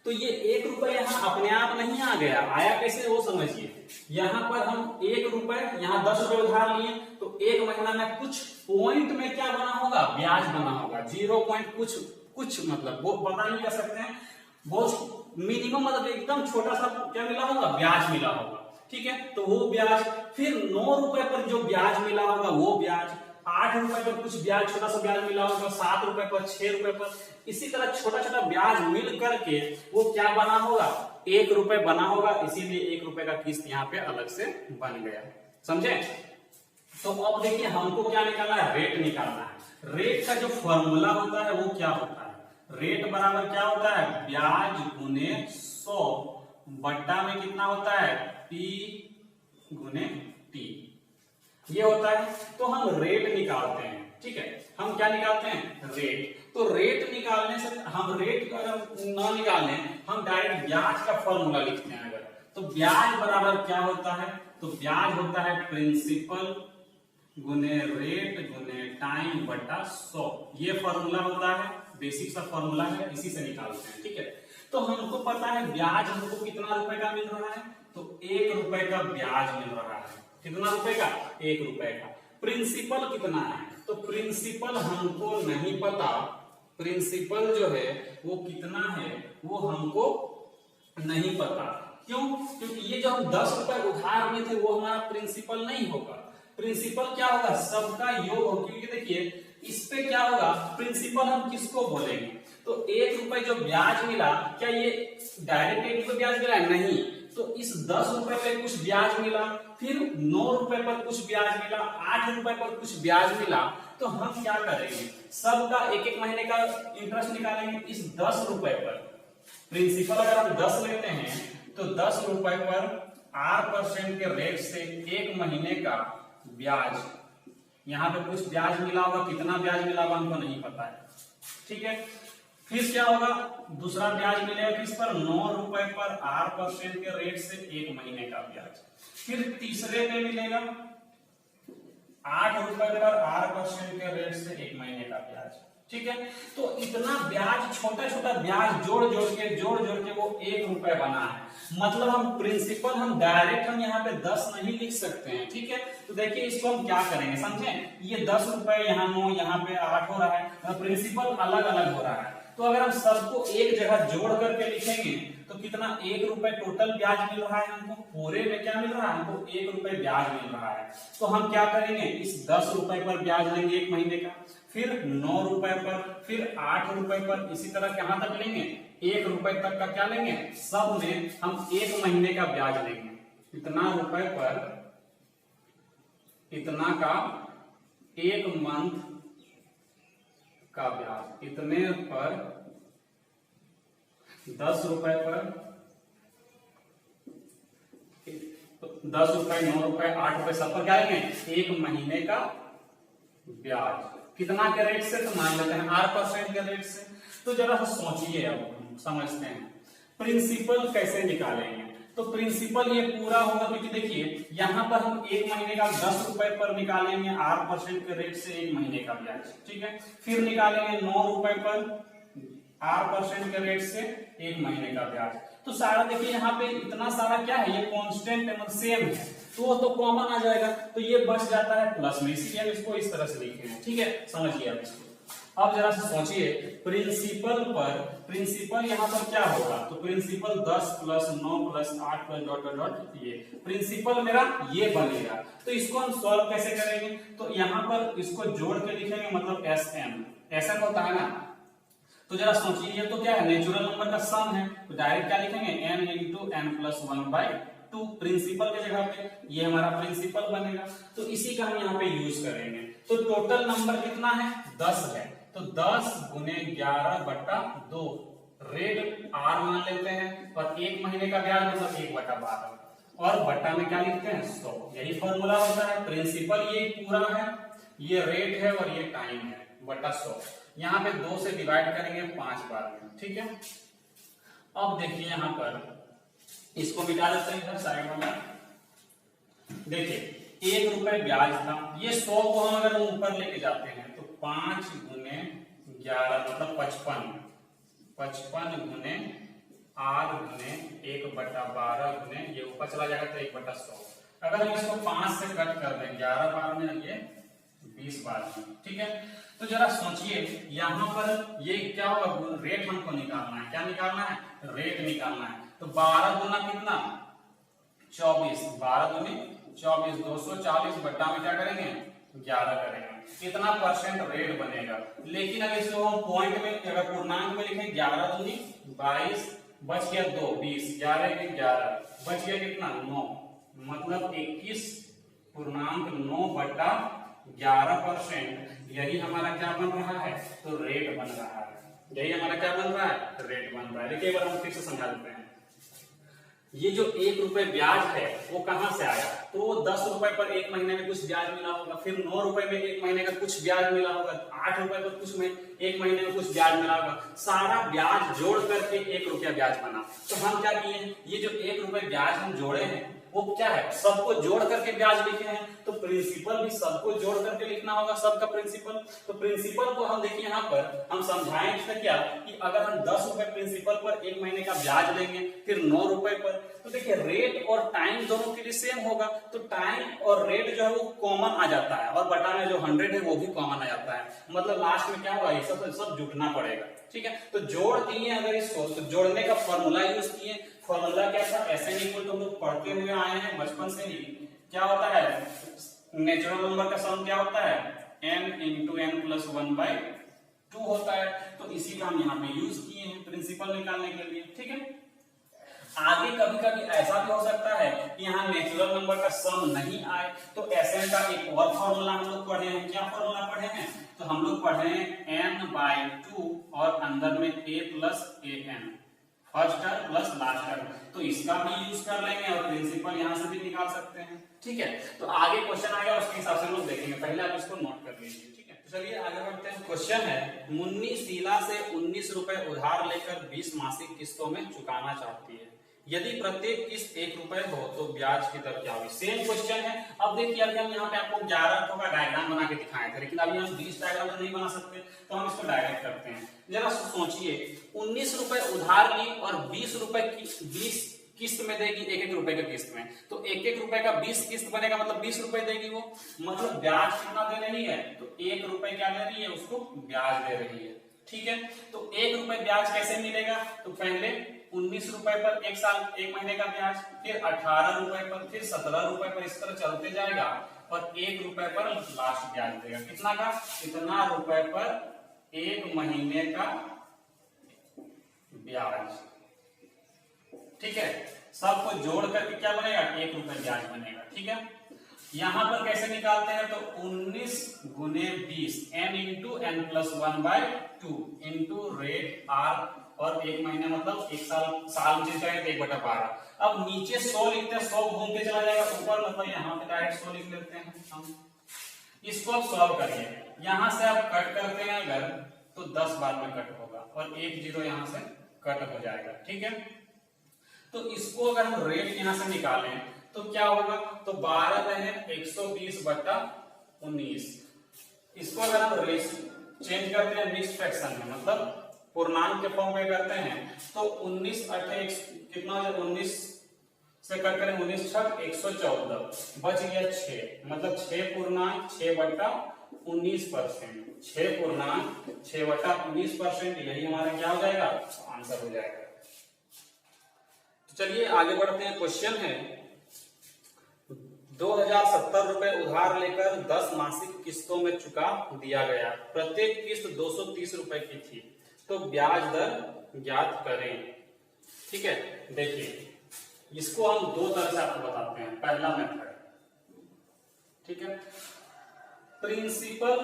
तो ये 1 रुपए यहाँ अपने आप नहीं आ गया, आया कैसे वो समझिए। यहाँ पर हम 1 रुपए, यहाँ 10 रुपए उधार लिए, तो 1 महीना में कुछ पॉइंट में क्या बना होगा? ब्याज बना होगा। 0 पॉइंट कुछ मतलब वो पता नहीं कर सकते हैं, बहुत मिनिमम, मतलब एकदम छोटा सा क्या मिला होगा? ब्याज मिला होगा। ठीक है, तो वो ब्याज, फिर 9 रुपए पर जो ब्याज मिला होगा वो ब्याज, 8 रुपए पर कुछ ब्याज, छोटा सा ब्याज मिला होगा, 7 रुपए पर, 6 रुपए पर, इसी तरह छोटा छोटा ब्याज मिल करके वो क्या बना होगा? 1 रुपए बना होगा। इसीलिए 1 रुपए का किस्त यहाँ पे अलग से बन गया। समझे? तो अब देखिए, हमको क्या निकालना है? रेट निकालना है। रेट का जो फॉर्मूला होता है वो क्या होता है? रेट बराबर क्या होता है? ब्याज गुने 100 बट्टा में कितना होता है? P गुने T, ये होता है। तो हम रेट निकालते हैं। ठीक है, हम क्या निकालते हैं? रेट। तो रेट निकालने से, हम रेट ना निकालें, हम डायरेक्ट ब्याज का फॉर्मूला लिखते हैं। अगर तो ब्याज बराबर क्या होता है? तो ब्याज होता है प्रिंसिपल गुने रेट गुने टाइम बटा 100। ये फॉर्मूला होता है, बेसिक सा फॉर्मूला है, इसी से निकालते हैं। ठीक है, तो हमको पता है ब्याज हमको कितना रुपए का मिल रहा है? तो 1 रुपए का ब्याज मिल रहा है। कितना रुपए का? 1 रुपए का। प्रिंसिपल कितना है? तो प्रिंसिपल हमको नहीं पता, प्रिंसिपल जो है वो कितना है वो हमको नहीं पता। क्यों? क्योंकि ये जो हम 10 रुपए उधार लिए थे वो हमारा प्रिंसिपल नहीं होगा। प्रिंसिपल क्या होगा? सबका योग होगा। क्योंकि देखिए इस पे क्या होगा, प्रिंसिपल हम किसको बोलेंगे? तो 1 रुपए जो ब्याज मिला, क्या ये डायरेक्ट 1 रुपए ब्याज मिला? नहीं। तो इस 10 रुपए पे कुछ ब्याज मिला, फिर 9 रुपए पर कुछ ब्याज मिला, 8 रुपए पर कुछ ब्याज मिला। तो हम क्या करेंगे, सबका एक एक महीने का इंटरेस्ट निकालेंगे इस 10 रुपए पर। प्रिंसिपल अगर हम 10 लेते हैं तो 10 रुपए पर 8% के रेट से एक महीने का ब्याज, यहाँ पे कुछ ब्याज मिला होगा, कितना ब्याज मिला होगा हमको नहीं पता है, ठीक है। फिर क्या होगा, दूसरा ब्याज मिलेगा किस पर? 9 रुपए पर 8% के रेट से एक महीने का ब्याज। फिर तीसरे पे मिलेगा 8 रुपए पर 8% के रेट से एक महीने का ब्याज, ठीक है। तो इतना ब्याज, छोटा छोटा ब्याज जोड़ जोड़ के वो 1 रुपए बना है। मतलब हम प्रिंसिपल हम डायरेक्ट हम यहाँ पे 10 नहीं लिख सकते हैं, ठीक है। तो देखिए इसको हम क्या करेंगे, समझे? ये 10 रुपए यहाँ 9, यहाँ पे 8 हो रहा है, प्रिंसिपल अलग अलग हो रहा है। तो अगर हम सबको एक जगह जोड़ करके लिखेंगे तो कितना? 1 रुपए टोटल ब्याज मिल रहा है हमको। पूरे में क्या मिल रहा है हमको? 1 रुपए ब्याज मिल रहा है। तो हम क्या करेंगे, इस 10 रुपए पर ब्याज लेंगे एक महीने का, फिर 9 रुपए पर, फिर 8 रुपए पर, इसी तरह कहां तक लेंगे? 1 रुपए तक का क्या लेंगे? सब में हम एक महीने का ब्याज लेंगे। इतना रुपए पर इतना का एक मंथ का ब्याज, इतने पर 10 रुपए पर 10 रुपए, 9 रुपए, 8 रुपए, सब पर क्या लेंगे? एक महीने का ब्याज। कितना के रेट से? तो मान लेते हैं 8% के रेट से। तो जरा सोचिए, अब समझते हैं प्रिंसिपल कैसे निकालेंगे। तो प्रिंसिपल ये पूरा होगा, क्योंकि देखिए यहाँ पर हम एक महीने का 10 रुपए पर निकालेंगे 8% के रेट से एक महीने का ब्याज, ठीक है। फिर निकालेंगे 9 रुपए पर 8% के रेट से एक महीने का ब्याज। तो सारा देखिए यहाँ पे इतना सारा क्या है, ये कांस्टेंट है, मतलब सेम है, तो कॉमन आ जाएगा, तो ये बच जाता है प्लस में, इसलिए हम इसको इस तरह से लिखे हैं, ठीक है। समझिए आप इसको। अब जरा से सोचिए, प्रिंसिपल पर, प्रिंसिपल यहाँ पर क्या होगा? तो principal 10 plus 9 plus 8 plus dot dot dot, ये प्रिंसिपल मेरा ये बनेगा। तो इसको हम सॉल्व कैसे करेंगे? तो यहाँ पर इसको जोड़ के लिखेंगे, मतलब SN होता है ना। तो जरा सोचिए, ये तो क्या है? नेचुरल नंबर का सम है, तो डायरेक्ट क्या लिखेंगे? n into n plus 1/2 principal के जगह पे, ये हमारा प्रिंसिपल बनेगा। तो इसी का हम यहाँ पे यूज करेंगे। तो टोटल नंबर कितना है? 10 है। तो 10 गुने 11/2 रेट R मान लेते हैं, और एक महीने का ब्याज मतलब 1/12, और बट्टा में क्या लिखते हैं? 100। यही फॉर्मूला होता है। प्रिंसिपल ये पूरा है, ये रेट है, और ये टाइम है, बटा 100। यहाँ पे 2 से डिवाइड करेंगे 5 बार में, ठीक है। अब देखिए यहाँ पर इसको मिटा देते हैं इधर साइड में। देखिए 1 रुपए ब्याज था, ये 100 को हम अगर ऊपर लेके जाते हैं तो 5 गुने 11 मतलब 55 गुने R गुने 1/12 गुने, ये ऊपर चला जाएगा तो 1/100। अगर हम इसको 5 से कट कर दें 11 बार में, ये 20 बार में, ठीक है। तो जरा सोचिए यहाँ पर ये क्या होगा? रेट हमको निकालना है। क्या निकालना है? रेट निकालना है। तो 12 गुना कितना? 24, 12 गुनी 24, 240 बट्टा में क्या करेंगे? 11 करेंगे। कितना परसेंट रेट बनेगा? लेकिन अगर इसको हम पॉइंट में, अगर पूर्णांक में लिखें, 11 दूनी 22, बच गया 2, 20, 11 के 11, बच गया कितना? 9, मतलब 21.9/11%। यही हमारा क्या बन रहा है? तो रेट बन रहा है। यही हमारा क्या बन रहा है? रेट बन रहा है। देखिए एक बार हम फिर से समझा देते हैं। ये जो 1 रुपए ब्याज है वो कहां से आया? तो 10 रुपए पर एक महीने में कुछ ब्याज मिला होगा, फिर 9 रुपए में एक महीने का कुछ ब्याज मिला होगा, 8 रुपए पर कुछ में एक महीने में कुछ ब्याज मिला होगा, सारा ब्याज जोड़ करके 1 रुपया ब्याज बना। तो हम क्या किए? ये जो 1 रुपए ब्याज हम जोड़े हैं वो क्या है? सबको जोड़ करके ब्याज लिखे हैं। तो प्रिंसिपल भी सबको जोड़ करके लिखना होगा, सबका प्रिंसिपल। तो प्रिंसिपल को हम देखिए यहाँ पर हम समझाएंगे क्या कि अगर हम 10 रुपए प्रिंसिपल पर एक महीने का ब्याज लेंगे, फिर 9 रुपए पर तो देखिए रेट और टाइम दोनों के लिए सेम होगा, तो टाइम और रेट जो है वो कॉमन आ जाता है और बटा में जो 100 है वो भी कॉमन आ जाता है, मतलब लास्ट में क्या होगा, ये सब जुटना पड़ेगा। ठीक है, तो जोड़ दिए अगर इसको, तो जोड़ने का फॉर्मूला यूज किए। फॉर्मूला क्या था, SN इक्वल तो हम लोग पढ़ते हुए आए हैं बचपन से ही, क्या होता है नेचुरल नंबर का सम क्या होता है, n इंटू एन प्लस 1/2 होता है। तो इसी का हम यहाँ पे यूज किए हैं प्रिंसिपल निकालने के लिए। ठीक है, आगे कभी कभी ऐसा भी हो सकता है कि यहाँ नेचुरल नंबर का सम नहीं आए, तो SN का एक और फॉर्मूला हम लोग पढ़े हैं। क्या फॉर्मूला पढ़े हैं, तो हम लोग पढ़े हैं n/2 और अंदर में a plus an, first term plus last term, तो इसका भी यूज कर लेंगे और प्रिंसिपल यहाँ से भी निकाल सकते हैं। ठीक है, तो आगे क्वेश्चन आएगा उसके हिसाब से हम लोग देखेंगे, पहले आप इसको नोट कर लीजिए। ठीक है, चलिए आगे बढ़ते हैं। क्वेश्चन है, मुन्नी शीला से 19 रुपए उधार लेकर 20 मासिक किस्तों में चुकाना चाहती है, यदि प्रत्येक किस्त 1 रुपए हो तो ब्याज की दर क्या होगी। सेम क्वेश्चन है। अब देखिए अभी हम यहाँ पे आपको 11 का डायग्राम बना के दिखाए थे, लेकिन अभी हम 20 डायग्राम तो नहीं बना सकते, तो हम इसको डायरेक्ट करते हैं। जरा सोचिए, 19 रुपए उधार ली और 20 रुपए की 20 किस्त में देगी, 1-1 रुपए का किस्त में, तो 1-1 रुपए का 20 किस्त बनेगा, मतलब 20 रुपए देगी वो, मतलब ब्याज कितना दे रही है, तो 1 रुपए क्या दे रही है, उसको ब्याज दे रही है। ठीक है, तो 1 रुपए ब्याज कैसे मिलेगा, तो पहले 19 रुपए पर 1 साल 1 महीने का ब्याज, फिर 18 रुपए पर, फिर 17 रुपए पर, इस तरह चलते जाएगा और 1 रुपए पर लास्ट ब्याज देगा। कितना का, इतना रुपए पर 1 महीने का ब्याज। ठीक है, सबको जोड़ करके क्या बनेगा, 1 रुपए ब्याज बनेगा। ठीक है, यहां पर कैसे निकालते हैं, तो 19 गुने 20 n into N plus 1/2 into rate r, और 1 महीने मतलब 1 साल चीज जाएगा 1/12। अब नीचे 100 लिखते हैं, 100 घूम के चला जाएगा ऊपर, मतलब यहाँ पे डायरेक्ट 100 लिख लेते हैं हम। इसको अब सॉल्व करिए, यहां से आप कट करते हैं अगर, तो 10 बार में कट होगा और 1 0 यहां से कट हो जाएगा। ठीक है, तो इसको अगर हम रेट यहां से निकालें तो क्या होगा, तो 12/120/19। इसको अगर हम चेंज करते हैं मिक्स फ्रैक्शन में, मतलब पूर्णांक के फॉर्म में करते हैं, तो 19 8 कितना हो जाए, 19 से कट करें 19 6 114, बच गया 6, मतलब 6/6/19%, 6/6/19%, यही हमारा क्या हो जाएगा, आंसर हो जाएगा। तो चलिए आगे बढ़ते हैं। क्वेश्चन है, 2070 रुपए उधार लेकर 10 मासिक किस्तों में चुका दिया गया, प्रत्येक किस्त 230 रुपए की थी, तो ब्याज दर ज्ञात करें। ठीक है, देखिए इसको हम दो तरह से आपको बताते हैं। पहला मेथड, ठीक है, प्रिंसिपल,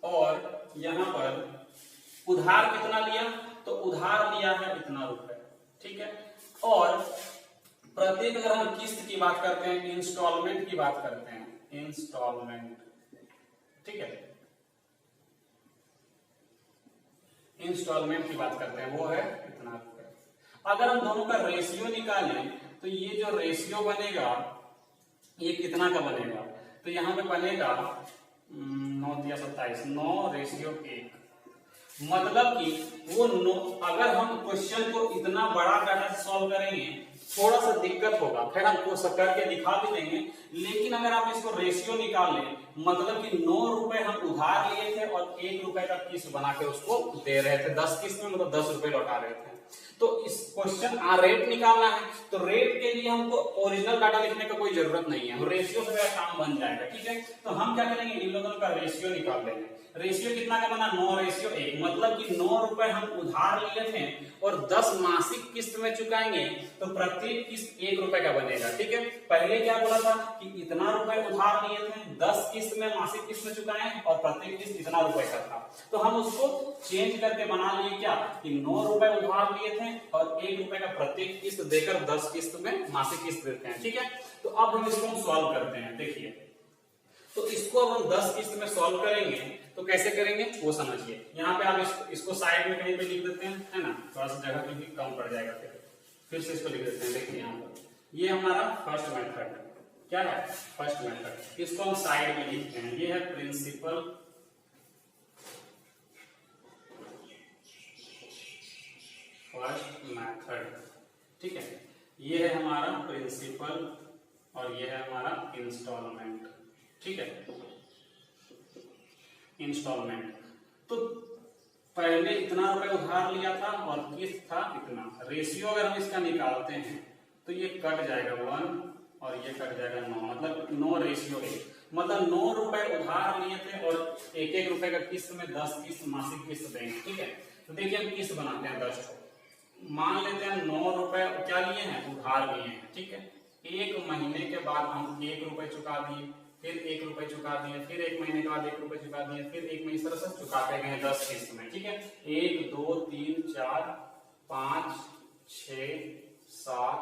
और यहां पर उधार कितना लिया, तो उधार लिया है इतना रुपए। ठीक है, और प्रत्येक अगर हम किस्त की बात करते हैं, इंस्टॉलमेंट की बात करते हैं, इंस्टॉलमेंट, ठीक है, इंस्टॉलमेंट की बात करते हैं, वो है इतना रुपए। अगर हम दोनों का रेशियो निकालें तो ये जो रेशियो बनेगा ये कितना का बनेगा, तो यहां पे बनेगा 9×27, 9:1, मतलब कि वो अगर हम क्वेश्चन को इतना बड़ा डाटा से सॉल्व करेंगे थोड़ा सा दिक्कत होगा, खैर हम करके दिखा भी देंगे, लेकिन अगर आप इसको रेशियो निकाल लें, मतलब कि 9 रुपए हम उधार लिए थे और 1 रुपए का किस्त बना के उसको दे रहे थे, 10 किस्त में मतलब 10 रुपए लौटा रहे थे। तो इस क्वेश्चन रेट निकालना है, तो रेट के लिए हमको ओरिजिनल डाटा लिखने का कोई जरूरत नहीं है, रेशियो से मेरा काम बन जाएगा। ठीक है, तो हम क्या करेंगे, इन लोगों का रेशियो निकाल लेंगे। रेशियो कितना का बना, 9:1, मतलब कि 9 रुपए हम उधार लिए थे और 10 मासिक किस्त में चुकाएंगे, तो प्रत्येक किस्त 1 रुपए का बनेगा। ठीक है, पहले क्या बोला था कि इतना रुपए उधार लिए थे, 10 किस्त में मासिक किस्त में चुकाएं और प्रत्येक किस्त इतना रुपए का था, तो हम उसको चेंज करके बना लिए क्या, कि 9 रुपए उधार लिए थे और 1 रुपए का प्रत्येक किस्त देकर 10 किस्त में मासिक किस्त देते हैं। ठीक है, तो अब हम इसको सॉल्व करते हैं। देखिए, तो इसको अब हम 10 किस्त में सॉल्व करेंगे, तो कैसे करेंगे वो समझिए। यहाँ पे आप इसको साइड में कहीं पे लिख देते हैं, है ना, थोड़ा सा जगह पे भी कम पड़ जाएगा, फिर से इसको लिख देते हैं। देखिए यहाँ पर ये हमारा फर्स्ट मेथड क्या है, फर्स्ट मेथड, इसको हम साइड में लिखते हैं, ये है प्रिंसिपल फर्स्ट मेथड। ठीक है, ये है हमारा प्रिंसिपल और ये है हमारा इंस्टॉलमेंट। ठीक है, इंस्टॉलमेंट। तो पहले इतना रुपए उधार लिया था और किस्त था इतना। रेशियो अगर हम इसका निकालते हैं तो ये कट जाएगा 1 और ये कट जाएगा 9, मतलब 9:1। मतलब 9 रुपए उधार लिए थे और 1-1 रुपए का किस्त में 10 किस्त मासिक किस्त देंगे। ठीक है, तो देखिए हम किस्त बनाते हैं 10। मान लेते हैं 9 रुपए क्या लिए हैं, उधार लिए हैं। ठीक है, 1 महीने के बाद हम 1 रुपए चुका दिए, फिर 1 रुपए चुका दिए, फिर 1 महीने के बाद 1 रुपए चुका दिए, फिर 1 महीने, इस तरह से चुकाते गए 10 किस्त में। ठीक है, 1 2 3 4 5 6 7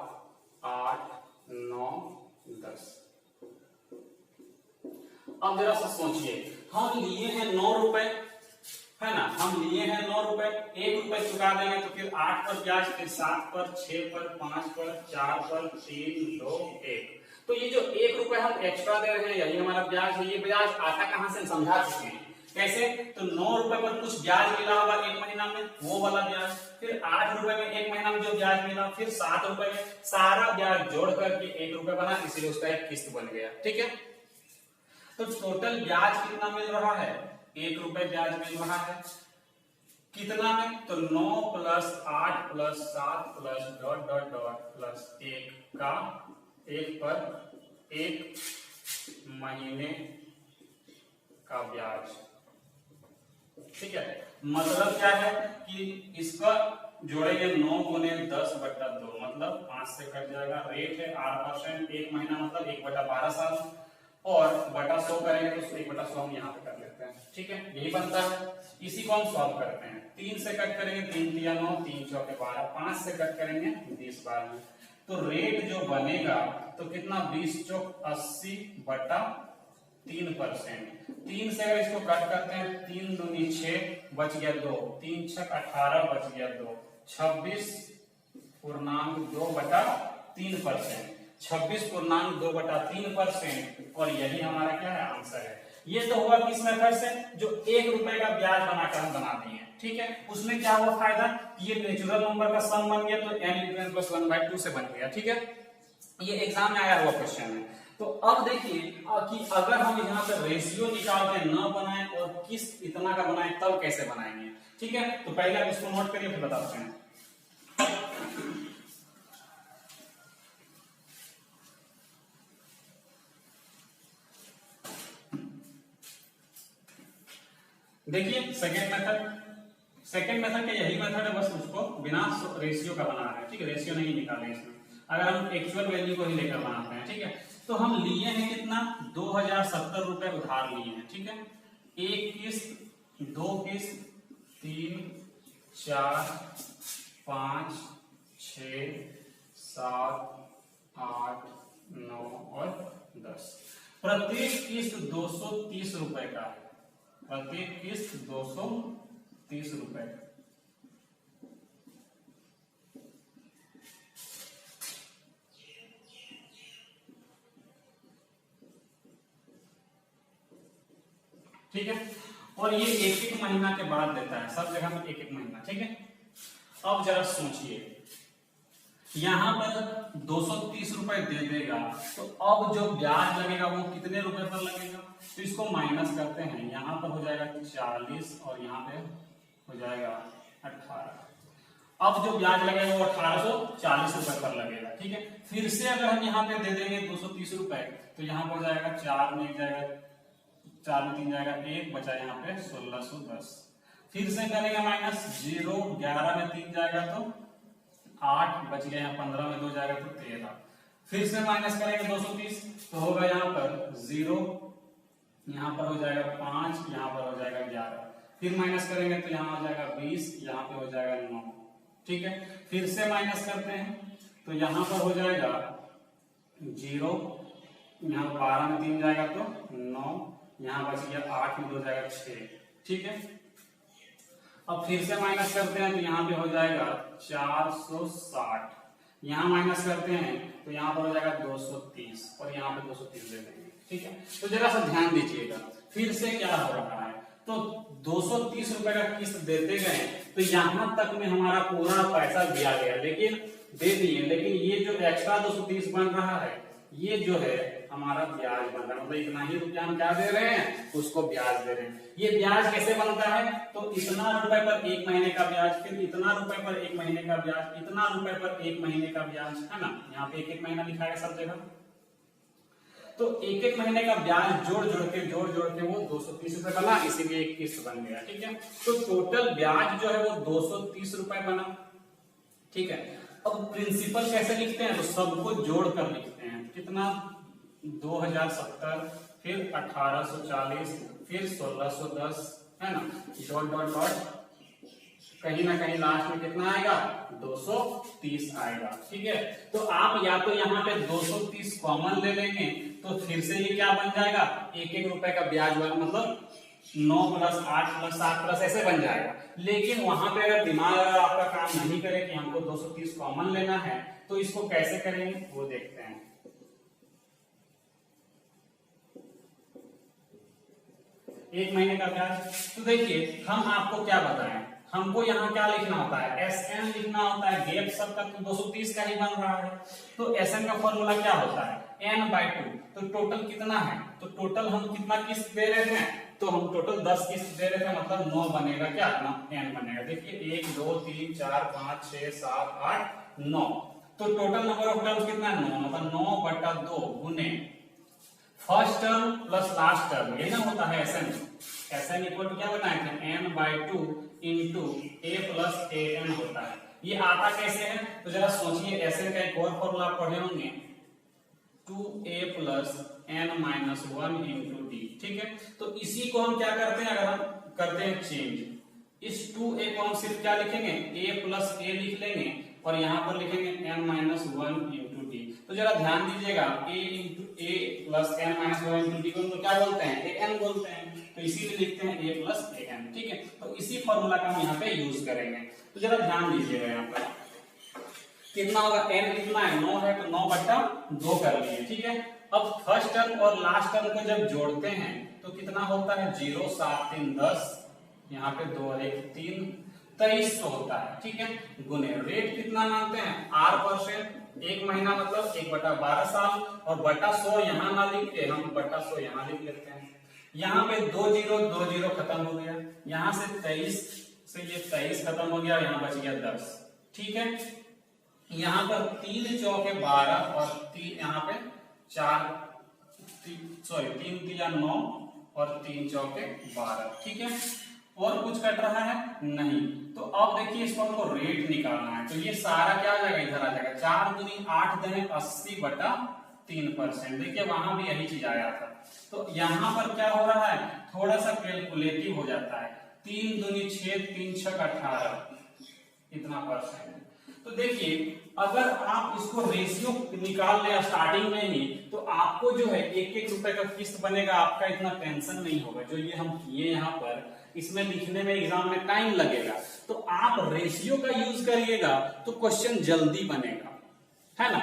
8 9 10। अब जरा सा सोचिए, हम लिए हैं 9 रुपए, है ना, हम लिए हैं 9 रुपए, 1 रुपए चुका देंगे तो फिर 8 पर ब्याज, फिर 7 पर, 6 पर, 5 पर, 4 पर, 3 2 1। तो ये जो 1 रुपए हम एक्स्ट्रा दे रहे हैं यही हमारा ब्याज है। ये ब्याज आता कहां से, समझा चुके हैं कैसे। तो 9 रुपए पर कुछ ब्याज मिला होगा 1 महीना में, वो वाला ब्याज, फिर 8 रुपए में 1 महीना में जो ब्याज मिला, फिर 7 रुपए में, सारा ब्याज जोड़ करके 1 रुपए बना, इसलिए उसका एक किस्त बन गया। ठीक है, तो टोटल ब्याज कितना मिल रहा है, 1 रुपए ब्याज मिल रहा है। कितना में, तो 9 + 8 + 7 + ... + 1 का 1 पर 1 महीने का ब्याज। ठीक है, मतलब क्या है कि इसका जोड़ेंगे 9 × 10/2, मतलब 5 से कट जाएगा। रेट है 8%, 1 महीना मतलब 1/12 साल, और बटा 100 करेंगे तो 1/100 हम यहाँ पे कर लेते हैं। ठीक है, यही बनता है। इसी को हम सॉल्व करते हैं। 3 से कट करेंगे, 3 × 9 3 × 4 12, 5 से कट करेंगे 20 बार में, तो रेट जो बनेगा तो कितना, 20 × 4 80/3%। 3 से अगर इसको कट करते हैं, 3 दूनी 6 बच गया 2, 3 × 6 18 बच गया 2, 26.2/3%। 26.2/3%, और यही हमारा क्या है, आंसर है। ये तो हुआ किस मेथड से, जो 1 रुपए का ब्याज बनाकर हम बना दिए। ठीक है, उसमें क्या हुआ फायदा, ये नेचुरल नंबर का सम बन गया, तो n × n + 1/2 से बन गया। ठीक है, ये एग्जाम में आया हुआ क्वेश्चन है। तो अब देखिए कि अगर हम यहाँ पे रेशियो निकाल के न बनाए और किस्त इतना का बनाए तब कैसे बनाएंगे। ठीक है, तो पहले आप इसको नोट करिए, फिर बताते हैं। देखिए सेकेंड मेथड का यही मेथड है, बस उसको बिना रेशियो का बना रहे हैं। ठीक है, रेशियो नहीं निकाले इसमें, अगर हम एक्चुअल वैल्यू को ही लेकर बनाते हैं। ठीक है, तो हम लिए हैं कितना, 2070 रुपए उधार लिए हैं। ठीक है, 1 किस्त, 2 किस्त, 3 4 5 6 7 8 9 और 10। प्रत्येक किस्त 230 रुपए का है, प्रत्येक किस्त 230 रुपए। ठीक है, और ये 1-1 महीना के बाद देता है, सब जगह में 1-1 महीना। ठीक है, अब जरा सोचिए, यहां पर 230 रुपए दे देगा, तो अब जो ब्याज लगेगा वो कितने रुपए पर लगेगा, तो इसको माइनस करते हैं। यहां पर हो जाएगा 40 और यहाँ पे हो जाएगा 18। अब जो ब्याज लगेगा वो 1840 रुपए पर लगेगा। ठीक है, फिर से अगर हम यहाँ पे दे देंगे 230 रुपए, तो यहाँ पर हो जाएगा 4 में 1 जाएगा, 4 में 3 जाएगा, 1 बचा यहाँ पे 1610। फिर से करेंगे माइनस, 0 11 में 3 जाएगा तो 8 बच गया, यहाँ 15 में 2 जाएगा तो 13। फिर से माइनस करेंगे 230, तो होगा यहाँ पर 0, यहाँ पर हो जाएगा 5, यहाँ पर हो जाएगा 11। फिर माइनस करेंगे तो यहाँ हो जाएगा 20, यहाँ पे हो जाएगा 9। ठीक है, फिर से माइनस करते हैं तो यहाँ पर हो जाएगा 0, यहाँ 12 में 3 जाएगा तो 9, यहाँ बच गया 8 में 2 जाएगा 6। ठीक है, अब फिर से माइनस करते हैं तो यहाँ पे हो जाएगा 460, यहाँ माइनस करते हैं तो यहाँ पर हो जाएगा 230 और यहाँ पे 230 दे देंगे। ठीक है, तो जरा सा ध्यान दीजिएगा, फिर से क्या हो रहा है, तो 230 रुपए का किस्त देते गए, तो यहां तक में हमारा पूरा पैसा दिया गया, लेकिन दे दिए, लेकिन ये जो एक्स्ट्रा 230 बन रहा है ये जो है हमारा ब्याज बन रहा है, मतलब इतना ही रुपया हम क्या दे रहे हैं, उसको ब्याज दे रहे हैं। ये ब्याज कैसे बनता है, तो इतना रुपए पर एक महीने का ब्याज, फिर इतना रुपए पर एक महीने का ब्याज, इतना रुपए पर एक महीने का ब्याज, है ना। यहाँ पे एक एक महीना लिखा है सब जगह, तो एक एक महीने का ब्याज जोड़ जोड़ के वो 230 रुपए बना, इसीलिए एक किस्त बन गया। ठीक है, तो टोटल ब्याज जो है वो 230 रुपए बना। ठीक है, अब प्रिंसिपल कैसे लिखते हैं, तो सबको जोड़ कर लिखते हैं। कितना, 2070, फिर 1840, फिर 1610, है ना, डॉट डॉट डॉट, कहीं ना कहीं लास्ट में कितना आएगा, 230 आएगा। ठीक है, तो आप या तो यहाँ पे 230 कॉमन ले लेंगे, तो फिर से ये क्या बन जाएगा, एक एक रुपए का ब्याज वाला, मतलब 9 + 8 + 7 ऐसे बन जाएगा। लेकिन वहां पे अगर दिमाग अगर आपका काम नहीं करे कि हमको 230 कॉमन लेना है, तो इसको कैसे करेंगे वो देखते हैं। एक महीने का ब्याज, तो देखिए हम आपको क्या बताएं, हमको यहाँ क्या लिखना होता है, SN लिखना होता है, गैप सबका 230 का ही बन रहा है, तो SN का फॉर्मूला क्या होता है, n/2। तो टोटल कितना है, तो टोटल हम कितना किस्त दे रहे हैं, तो हम टोटल 10 किस्त दे रहे थे, मतलब 9 बनेगा, क्या n बनेगा। देखिए 1 2 3 4 5 6 7 8 9, तो टोटल नंबर ऑफ टर्म्स कितना है, 9, मतलब 9/2 गुने first term plus last term, यही ना होता है SN। SN इक्वल टू क्या बताए थे, n/2 इंटू a + an होता है। ये आता कैसे है, तो जरा सोचिए, SN का एक और फॉर्मूला आप पढ़े होंगे, 2a + n-1 इंटू d। ठीक है, तो इसी को हम क्या करते हैं, अगर हम करते हैं चेंज, इस 2a को हम सिर्फ क्या लिखेंगे, a + a लिख लेंगे, और यहाँ पर लिखेंगे n-1 इंटू d। तो जरा ध्यान दीजिएगा, a + n-1 इंटू d को हम क्या बोलते हैं, an बोलते हैं, तो इसीलिए लिखते हैं a + an। ठीक है, तो इसी फॉर्मूला का हम यहाँ पे यूज करेंगे। तो जरा ध्यान दीजिएगा, यहाँ पर कितना होगा, n कितना है, 9 है, तो 9/2 कर लिए। ठीक है, अब फर्स्ट टर्म और लास्ट टर्म को जब जोड़ते हैं तो कितना होता है, 0 7 3 10, यहाँ पे 2 और 1 3, 2300 होता है। ठीक है, गुने रेट कितना मानते हैं, R%, एक महीना मतलब 1/12 साल, और बटा 100 यहाँ ना लिख के हम बटा 100 यहाँ लिख लेते हैं। यहाँ पे 2 0 खत्म हो गया, यहाँ से 23 से ये 23 खत्म हो गया, यहाँ बच गया 10। ठीक है, यहाँ पर 3 चौके 12 और 3 यहाँ पे 3 3 9 और 3 चौके 12। ठीक है, और कुछ कट रहा है नहीं, तो अब देखिए इसको हमको रेट निकालना है, तो ये सारा क्या आ जाएगा, इधर आ जाएगा, 4 दूनी 8 देने 80/3%। देखिए वहां भी यही चीज आया था, तो यहाँ पर क्या हो रहा है, थोड़ा सा कैलकुलेटिव हो जाता है, 3 दूनी 6 3 6 18 इतना %। तो देखिए अगर आप इसको रेशियो निकाल ले स्टार्टिंग में ही, तो आपको जो है एक एक रुपए का किस्त बनेगा, आपका इतना टेंशन नहीं होगा। जो ये हम किए यहाँ पर, इसमें लिखने में एग्जाम में टाइम लगेगा, तो आप रेशियो का यूज करिएगा तो क्वेश्चन जल्दी बनेगा, है ना।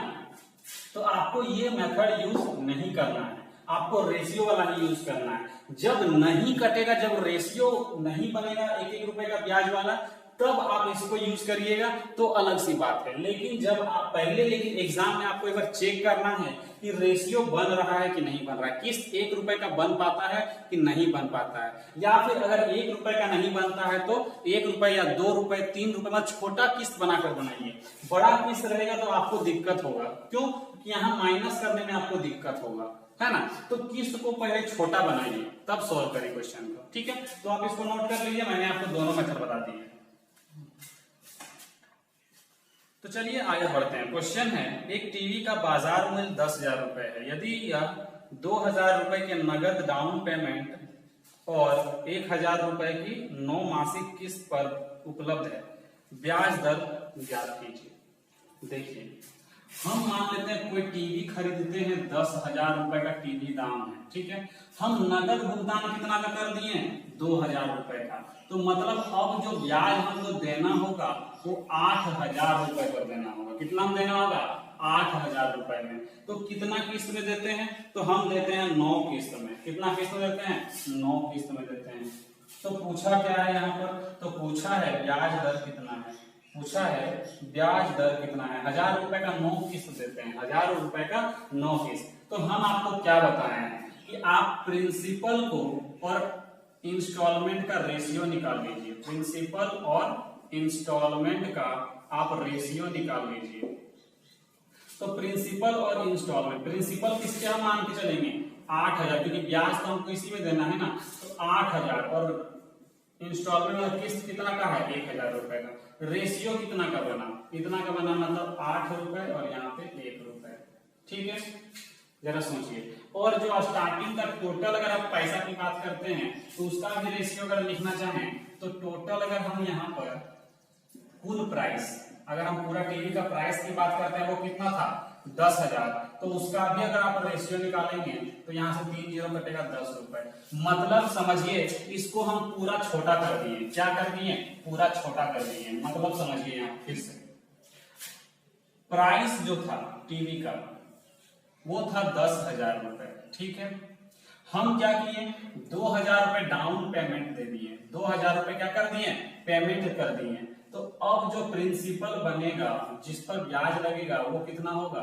तो आपको ये मेथड यूज नहीं करना है, आपको रेशियो वाला ही यूज करना है। जब नहीं कटेगा, जब रेशियो नहीं बनेगा एक एक रुपए का ब्याज वाला, तब आप इसको यूज करिएगा, तो अलग सी बात है। लेकिन जब आप पहले, लेकिन एग्जाम में आपको एक बार चेक करना है कि रेशियो बन रहा है कि नहीं बन रहा है, किस्त 1 रुपए का बन पाता है कि नहीं बन पाता है, या फिर अगर 1 रुपए का नहीं बनता है तो 1 रुपए या 2 रुपए 3 रुपए में छोटा किस्त बनाकर बनाइए। बड़ा किस्त रहेगा तो आपको दिक्कत होगा, क्यों, यहाँ माइनस करने में आपको दिक्कत होगा, है ना। तो किस्त को पहले छोटा बनाइए, तब सॉल्व करिए क्वेश्चन को। ठीक है, तो आप इसको नोट कर लीजिए, मैंने आपको दोनों मेथड बता दिए। तो चलिए आगे बढ़ते हैं। क्वेश्चन है, एक टीवी का बाजार मूल्य 10,000 रुपए है, यदि यह 2,000 रुपए के नगद डाउन पेमेंट और 1,000 रुपए की 9 मासिक किस्त पर उपलब्ध है, ब्याज दर ज्ञात कीजिए। देखिए हम मान लेते हैं कोई टीवी खरीदते हैं, 10,000 रुपए का टीवी दाम है। ठीक है, हम नगद भुगतान कितना का कर दिए, 2,000 रुपए का, तो मतलब अब जो ब्याज हमको देना होगा वो 8,000 रुपए पर देना होगा। कितना देना होगा, 8,000 रुपए में। तो कितना किस्त में देते हैं, तो हम देते हैं 9 किस्त में। कितना किस्त में देते हैं, 9 किस्त में देते हैं। तो पूछा क्या है यहाँ पर, तो पूछा है ब्याज दर कितना है, पूछा है ब्याज दर कितना है, 1000 रुपए का 9 किस्त देते हैं, 1000 रुपए का 9 किस्त। तो हम आपको क्या बताए हैं कि आप प्रिंसिपल को और इंस्टॉलमेंट का रेशियो निकाल लीजिए, प्रिंसिपल और इंस्टॉलमेंट का आप रेशियो निकाल लीजिए। तो प्रिंसिपल और इंस्टॉलमेंट, प्रिंसिपल किसके हम मान के चलेंगे 8000, क्योंकि ब्याज तो हमको इसी में देना है ना, तो 8000, और इंस्टॉलमेंट और किस्त कितना का है 1000 रुपए का। रेशियो कितना का बना, इतना का बना, मतलब 8 रुपए और यहाँ पे 1 रुपए। ठीक है, जरा सोचिए। और जो स्टार्टिंग का टोटल अगर आप पैसा की बात करते हैं तो उसका भी रेशियो अगर लिखना चाहें तो टोटल अगर हम यहाँ पर कुल प्राइस, अगर हम पूरा टीवी का प्राइस की बात करते हैं वो कितना था 10,000, तो उसका भी अगर आप रेशियो निकालेंगे तो यहाँ से 3 जीरो कटेगा 10 रुपए। मतलब समझिए इसको हम पूरा छोटा कर दिए, क्या कर दिए पूरा छोटा कर दिए। मतलब समझिए यहाँ फिर से प्राइस जो था टीवी का वो था 10,000 रुपए। ठीक है, हम क्या किए 2,000 रुपए डाउन पेमेंट दे दिए, 2,000 रुपए क्या कर दिए पेमेंट कर दिए। तो अब जो प्रिंसिपल बनेगा जिस पर ब्याज लगेगा वो कितना होगा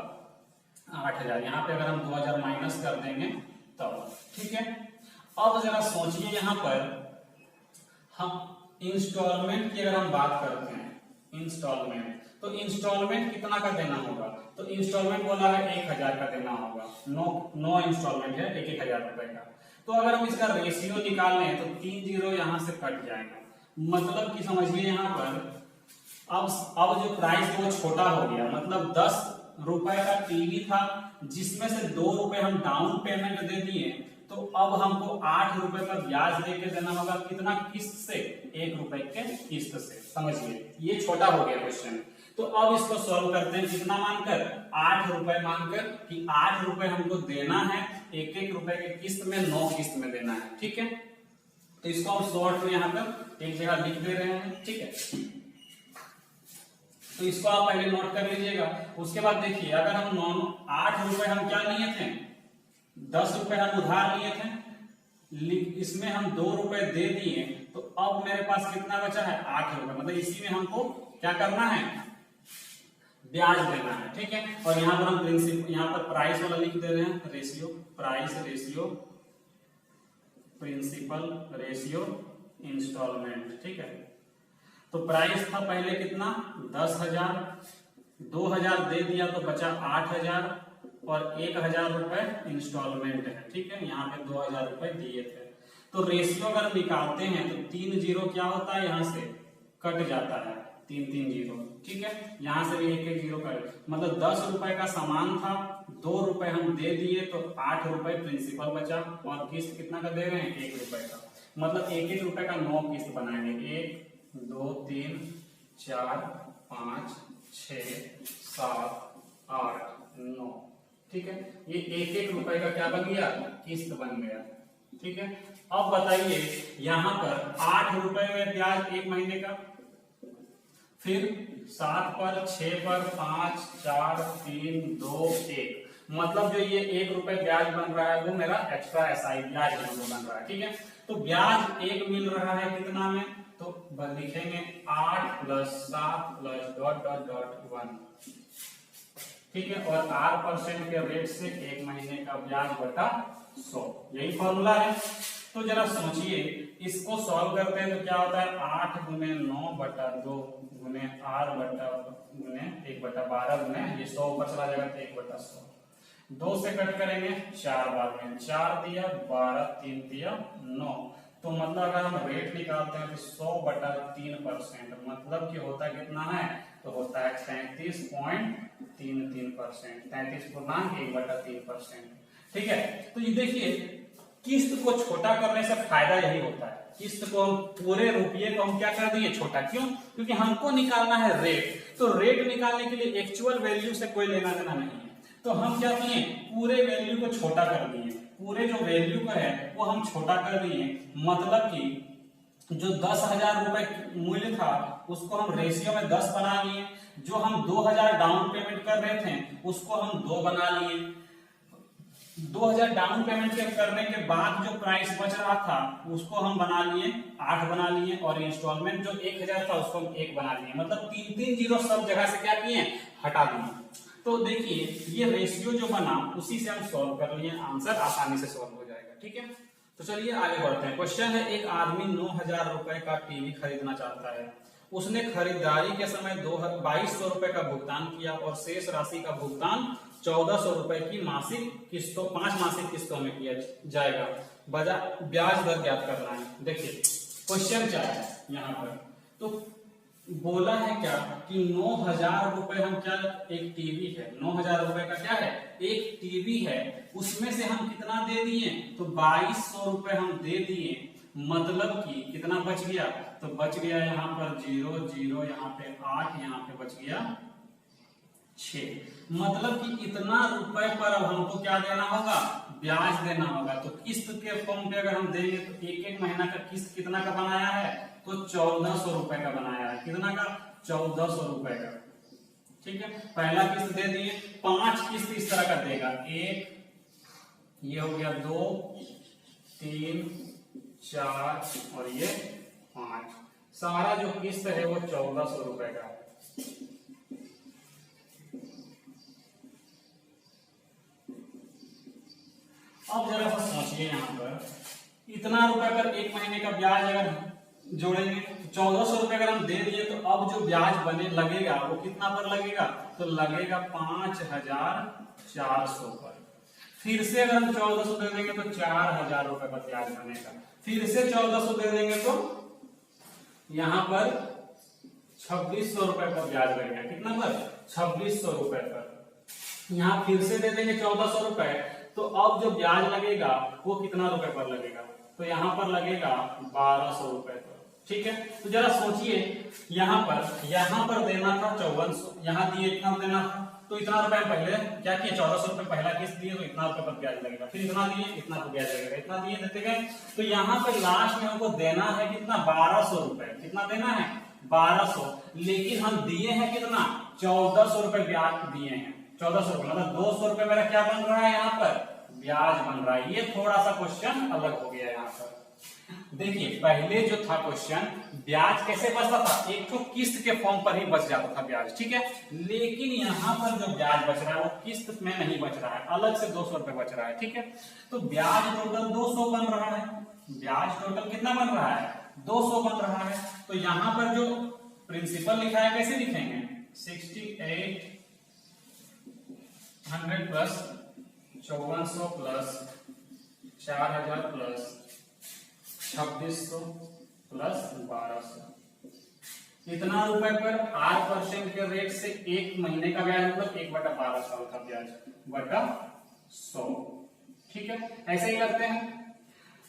8,000। यहाँ पे अगर हम 2,000 माइनस कर देंगे तब। ठीक है, अब जरा सोचिए यहाँ पर हम इंस्टॉलमेंट की अगर हम बात करते हैं, इंस्टॉलमेंट, तो इंस्टॉलमेंट कितना का देना होगा, तो इंस्टॉलमेंट बोला है 1,000 का देना होगा, 9 इंस्टॉलमेंट है 1,000 रुपए का। तो अगर हम इसका रेशियो निकाल लें तो 3 जीरो यहाँ से कट जाएगा। मतलब कि समझिए यहाँ पर अब जो प्राइस वो छोटा हो गया, मतलब 10 रुपए का टीवी था जिसमें से 2 रुपए हम डाउन पेमेंट दे दिए, तो अब हमको 8 रुपए का ब्याज देके देना होगा, कितना किस्त से 1 रुपए के किस्त से। समझिए ये छोटा हो गया क्वेश्चन। तो अब इसको सॉल्व करते हैं, कितना मानकर 8 रुपए मानकर, कि 8 रुपए हमको देना है, 1-1 रुपए के किस्त में 9 किस्त में देना है। ठीक है, तो इसको हम शॉर्ट में यहाँ पर एक जगह लिख दे रहे हैं। ठीक है, तो इसको आप पहले नोट कर लीजिएगा। उसके बाद देखिए अगर हम 8 रुपए हम क्या लिए थे 10 रुपए हम उधार लिए थे, इसमें हम 2 रुपए दे दिए, तो अब मेरे पास कितना बचा है 8 रुपए। मतलब इसी में हमको क्या करना है ब्याज देना है। ठीक है, और यहाँ पर हम प्रिंसिपल, यहाँ पर प्राइस वाला लिख दे रहे हैं ratio, price ratio principal ratio instalment. ठीक है, तो प्राइस था पहले कितना 10,000, 2,000 दे दिया तो बचा 8,000 और 1,000 रुपए इंस्टॉलमेंट है। ठीक है, यहाँ पे 2,000 रुपए दिए थे। तो रेशियो अगर निकालते हैं तो 3 जीरो क्या होता है यहाँ से कट जाता है, 3 जीरो। ठीक है, यहाँ से भी 1-1 जीरो कट, मतलब 10 रुपए का सामान था, 2 रुपए हम दे दिए तो 8 रुपए प्रिंसिपल बचा, और किस्त कितना का दे रहे हैं 1 रुपए का। मतलब 1-1 रुपए का 9 किस्त बनाएंगे, 1 2 3 4 5 6 7 8 9। ठीक है, ये 1-1 रुपए का क्या बन गया किस्त बन गया। ठीक है, अब बताइए यहाँ पर 8 रुपए में ब्याज 1 महीने का, फिर 7 पर 6 पर 5 4 3 2 1, मतलब जो ये 1 रुपए ब्याज बन रहा है वो मेरा एक्स्ट्रा एसआई ब्याज बन रहा है। ठीक है, तो ब्याज 1 मिल रहा है कितना में, तो लिखेंगे 8 + 7 + ... 1। ठीक है, और 8% के रेट से 1 महीने का ब्याज बटा 100, यही फॉर्मूला है। तो जरा सोचिए इसको सॉल्व करते हैं तो क्या होता है 8 × 9 बटा 2 × r बटा × 1/12 गुने ये 100 ऊपर चला जाएगा तो 1/100, 2 से कट करेंगे 4 बार में, 4 दिया 12, 3 दिया 9। तो मतलब अगर हम रेट निकालते हैं तो 100/3%, मतलब कि होता है कितना है, तो होता है 33.33%, 33.1/3%। ठीक है, तो ये देखिए किस्त को छोटा करने से फायदा यही होता है, किस्त को हम पूरे रुपये को हम क्या कर दिए छोटा, क्यों, क्योंकि हमको निकालना है रेट। तो रेट निकालने के लिए एक्चुअल वैल्यू से कोई लेना देना नहीं है, तो हम क्या किए पूरे वैल्यू को छोटा कर दिए, पूरे जो वैल्यू का है वो हम छोटा कर दिए। मतलब कि जो 10,000 रुपए मूल्य था उसको हम रेशियो में 10 बना लिए, जो हम 2,000 डाउन पेमेंट कर रहे थे उसको हम 2 बना लिए, 2000 डाउन पेमेंट के करने के बाद जो प्राइस बच रहा था उसको हम बना लिए 8 बना लिए, और इंस्टॉलमेंट जो 1000 था उसको हम 1 बना लिए, मतलब 3 जीरो सब जगह से क्या किए, हटा दिए। तो देखिए ये रेशियो जो बना उसी से हम सॉल्व कर लिए, आंसर आसानी से सॉल्व हो जाएगा। ठीक है, तो चलिए आगे बढ़ते हैं। क्वेश्चन है, एक आदमी 9000 रुपए का टीवी खरीदना चाहता है। उसने खरीदारी के समय 2200 रुपए का भुगतान किया और शेष राशि का भुगतान 1400 रुपए की मासिक किस्तों 5 मासिक किस्तों में किया जाएगा। ब्याज दर ज्ञात करना है। देखिए क्वेश्चन क्या है यहाँ पर, तो बोला है क्या कि 9000 रुपए हम क्या, एक टीवी है, 9000 रुपए का क्या है, एक टीवी है, उसमें से हम कितना दे दिए, तो 2200 रुपए हम दे दिए, मतलब कि कितना बच गया, तो बच गया यहाँ पर 0 0, यहाँ पे 8, यहाँ पे बच गया 6, मतलब कि इतना रुपए पर अब हमको क्या देना होगा, ब्याज देना होगा। तो किस्त के फॉर्म पे अगर हम देंगे तो एक एक महीना का किस्त कितना का बनाया है, तो 1400 रुपए का बनाया है। कितना का, 1400 रुपए का। ठीक है, पहला किस्त दे दिए, 5 किस्त इस तरह का देगा, 1, ये हो गया 2 3 4 और ये 5, सारा जो किस्त है वो 1400 रुपए का है। अब जरा सा सोचिए यहाँ पर, इतना रुपए पर एक महीने का ब्याज अगर जोड़ेंगे, 1400 रुपए अगर हम दे दिए, तो अब जो ब्याज बने लगेगा वो कितना पर लगेगा, तो लगेगा 5400 पर। फिर से अगर हम 1400 दे देंगे तो 4000 रुपए पर ब्याज बनेगा, फिर से 1400 दे देंगे तो यहाँ पर 2600 रुपए पर ब्याज लगेगा। कितना पर, 2600 रुपए पर। यहाँ फिर से दे देंगे 1400 रुपए, तो अब जो ब्याज लगेगा वो कितना रुपए पर लगेगा, तो यहाँ पर लगेगा 1200 रुपए पर। ठीक है, तो जरा सोचिए, यहाँ पर देना था 5400, यहाँ दिए इतना देना था, तो इतना रुपए पहले क्या किए, 1400 रुपए पहला किस्त दिए, तो इतना रुपए पर ब्याज लगेगा, फिर इतना दिए, इतना पर ब्याज लगेगा, इतना दिए, देते गए, तो यहाँ पर लास्ट में हमको देना है कितना, 1200 रुपए। कितना देना है, 1200, लेकिन हम दिए हैं कितना, 1400 रुपए ब्याज दिए हैं, 1400 रुपए, मतलब 200 रुपए मेरा क्या बन रहा है, यहाँ पर ब्याज बन रहा है। ये थोड़ा सा क्वेश्चन अलग हो गया यहाँ पर। देखिए पहले जो था क्वेश्चन, ब्याज कैसे बचता था, एक तो किस्त के फॉर्म पर ही बच जाता था ब्याज, ठीक है, लेकिन यहाँ पर जो ब्याज बच रहा है वो किस्त में नहीं बच रहा है, अलग से 200 रुपए बच रहा है। ठीक है, तो ब्याज टोटल 200 बन रहा है, ब्याज टोटल कितना बन रहा है, 200 बन रहा है। तो यहाँ पर जो प्रिंसिपल लिखा है कैसे लिखेंगे, 68 100 प्लस 5400 प्लस 4000 प्लस 2600 प्लस 1200, इतना रुपए पर 8% के रेट से एक महीने का ब्याज, मतलब 1/12 साल का ब्याज बटा 100। ठीक है, ऐसे ही करते हैं।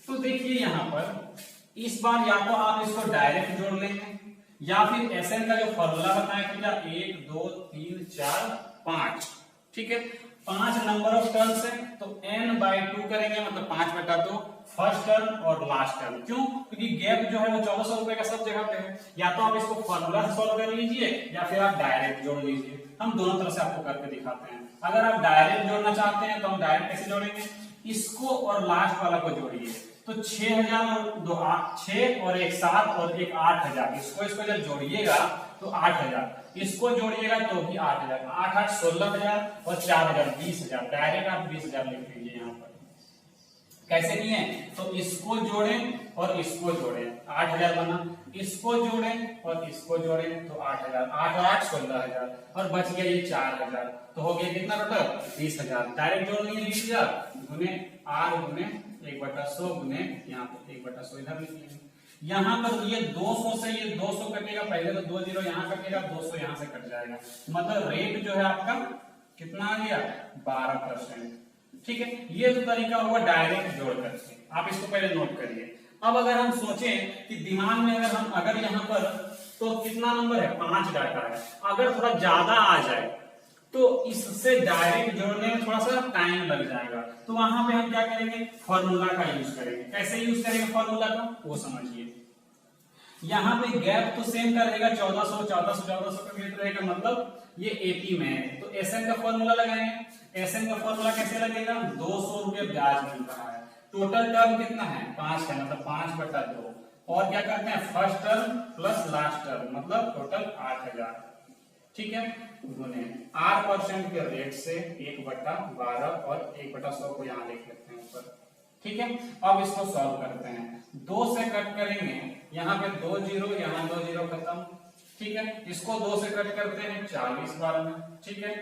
तो देखिए यहाँ पर इस बार या तो आप इसको डायरेक्ट जोड़ लेंगे, या फिर एसएन का जो फॉर्मूला बताया था 1 2 3 4 5, ठीक है, 5 नंबर ऑफ टर्न्स है, तो n/2 करेंगे, मतलब 5/2 फर्स्ट टर्म और लास्ट टर्म। क्यों, क्योंकि गैप जो है वो 1400 रुपए का सब जगह पे है। या तो आप इसको फॉर्मूला से सॉल्व कर लीजिए, या फिर आप डायरेक्ट जोड़ लीजिए। हम दोनों तरह से आपको करके दिखाते हैं। अगर आप डायरेक्ट जोड़ना चाहते हैं तो हम डायरेक्ट कैसे जोड़ेंगे, इसको और लास्ट वाला को जोड़िए, तो 6000 और 2 8, 6 और 1 7 और 1 8000, इसको जब जोड़िएगा तो 8000, इसको जोड़िएगा तो भी 8000, 8 8 16000 और 4000 20000, डायरेक्ट आप 20000 लिख लीजिए। यहाँ पर कैसे किए, तो इसको जोड़ें और इसको जोड़ें, 8000 बना, इसको जोड़ें और इसको जोड़ें तो 8000, 8 और 8 16000, और बच गया ये 4000, तो हो गया कितना टोटल 20000। डायरेक्ट जोड़ लिए 20000 गुने r गुने 1/100 गुने यहाँ पे 1/100 इधर लिख लेंगे। यहाँ पर ये 200 से ये 200 कटेगा, पहले तो 2 जीरो यहाँ कटेगा, 200 यहाँ से कट जाएगा, मतलब रेट जो है आपका कितना आ गया 12%। ठीक है, ये तो तरीका हुआ डायरेक्ट जोड़ करके, आप इसको पहले नोट करिए। अब अगर हम सोचें कि दिमाग में अगर यहाँ पर तो कितना नंबर है 5 डाटा है, अगर थोड़ा ज्यादा आ जाए तो इससे डायरेक्ट जोड़ने में थोड़ा सा टाइम लग जाएगा, तो वहां पे हम क्या करेंगे, फॉर्मूला का यूज करेंगे। कैसे यूज करेंगे फॉर्मूला का, वो समझिए। यहाँ पे गैप तो सेम का रहेगा, 1400 का गैप रहेगा, मतलब ये एपी में है, तो एसएन का फॉर्मूला लगाएंगे। एसएन का फॉर्मूला कैसे लगेगा, 200 रुपये ब्याज मिल रहा है, टोटल टर्म कितना है 5 है, मतलब 5/2, और क्या करते हैं first term plus last term मतलब टोटल 8000, ठीक है, गुने 8% के रेट से 1/12 और 1/100 को यहाँ लिख लेते हैं ऊपर, ठीक है। अब इसको सॉल्व करते हैं, 2 से कट करेंगे, यहाँ पे 2 जीरो, यहाँ 2 जीरो खत्म, ठीक है। इसको 2 से कट करते हैं 40 बार में, ठीक है।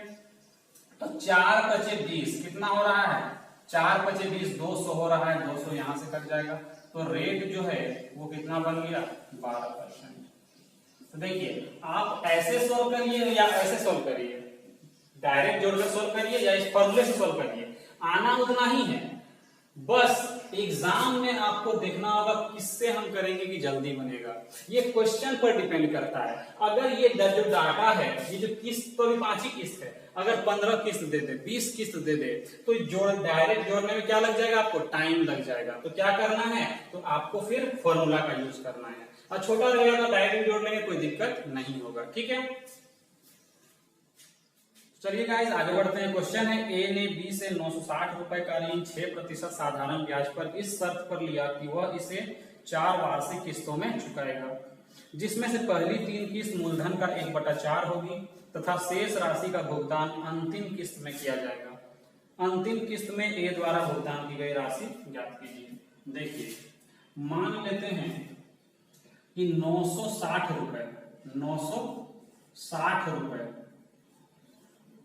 तो 4 पचे 20 कितना हो रहा है, 4 पचे 20 200 हो रहा है, 200 यहाँ से कट जाएगा, तो रेट जो है वो कितना बन गया 12%। तो देखिए आप ऐसे सोल्व करिए या ऐसे सोल्व करिए, डायरेक्ट जोड़कर सोल्व करिए या इस फॉर्मूले से सोल्व करिए, आना उतना ही है, बस एग्जाम में आपको देखना होगा किससे हम करेंगे कि जल्दी बनेगा, ये क्वेश्चन पर डिपेंड करता है। अगर ये जो डाटा है, ये जो किस्त तो भी 5 ही किस्त है, अगर 15 किस्त दे दे, 20 किस्त दे दे, तो डायरेक्ट जोड़ने में क्या लग जाएगा, आपको टाइम लग जाएगा। तो क्या करना है, तो आपको फिर फॉर्मूला का यूज करना है, और छोटा रहेगा तो डायरेक्ट जोड़ने में कोई दिक्कत नहीं होगा, ठीक है। चलिए गाइस आगे बढ़ते हैं। क्वेश्चन है, ए ने बी से 960 रुपए का ऋण 6% साधारण ब्याज पर इस शर्त पर लिया कि वह इसे 4 वार्षिक किस्तों में चुकाएगा, जिसमें से पहली 3 किस्त मूलधन का 1/4 होगी तथा शेष राशि का भुगतान अंतिम किस्त में किया जाएगा। अंतिम किस्त में ए द्वारा भुगतान की गई राशि ज्ञात कीजिए। देखिए मान लेते हैं कि 960 रुपए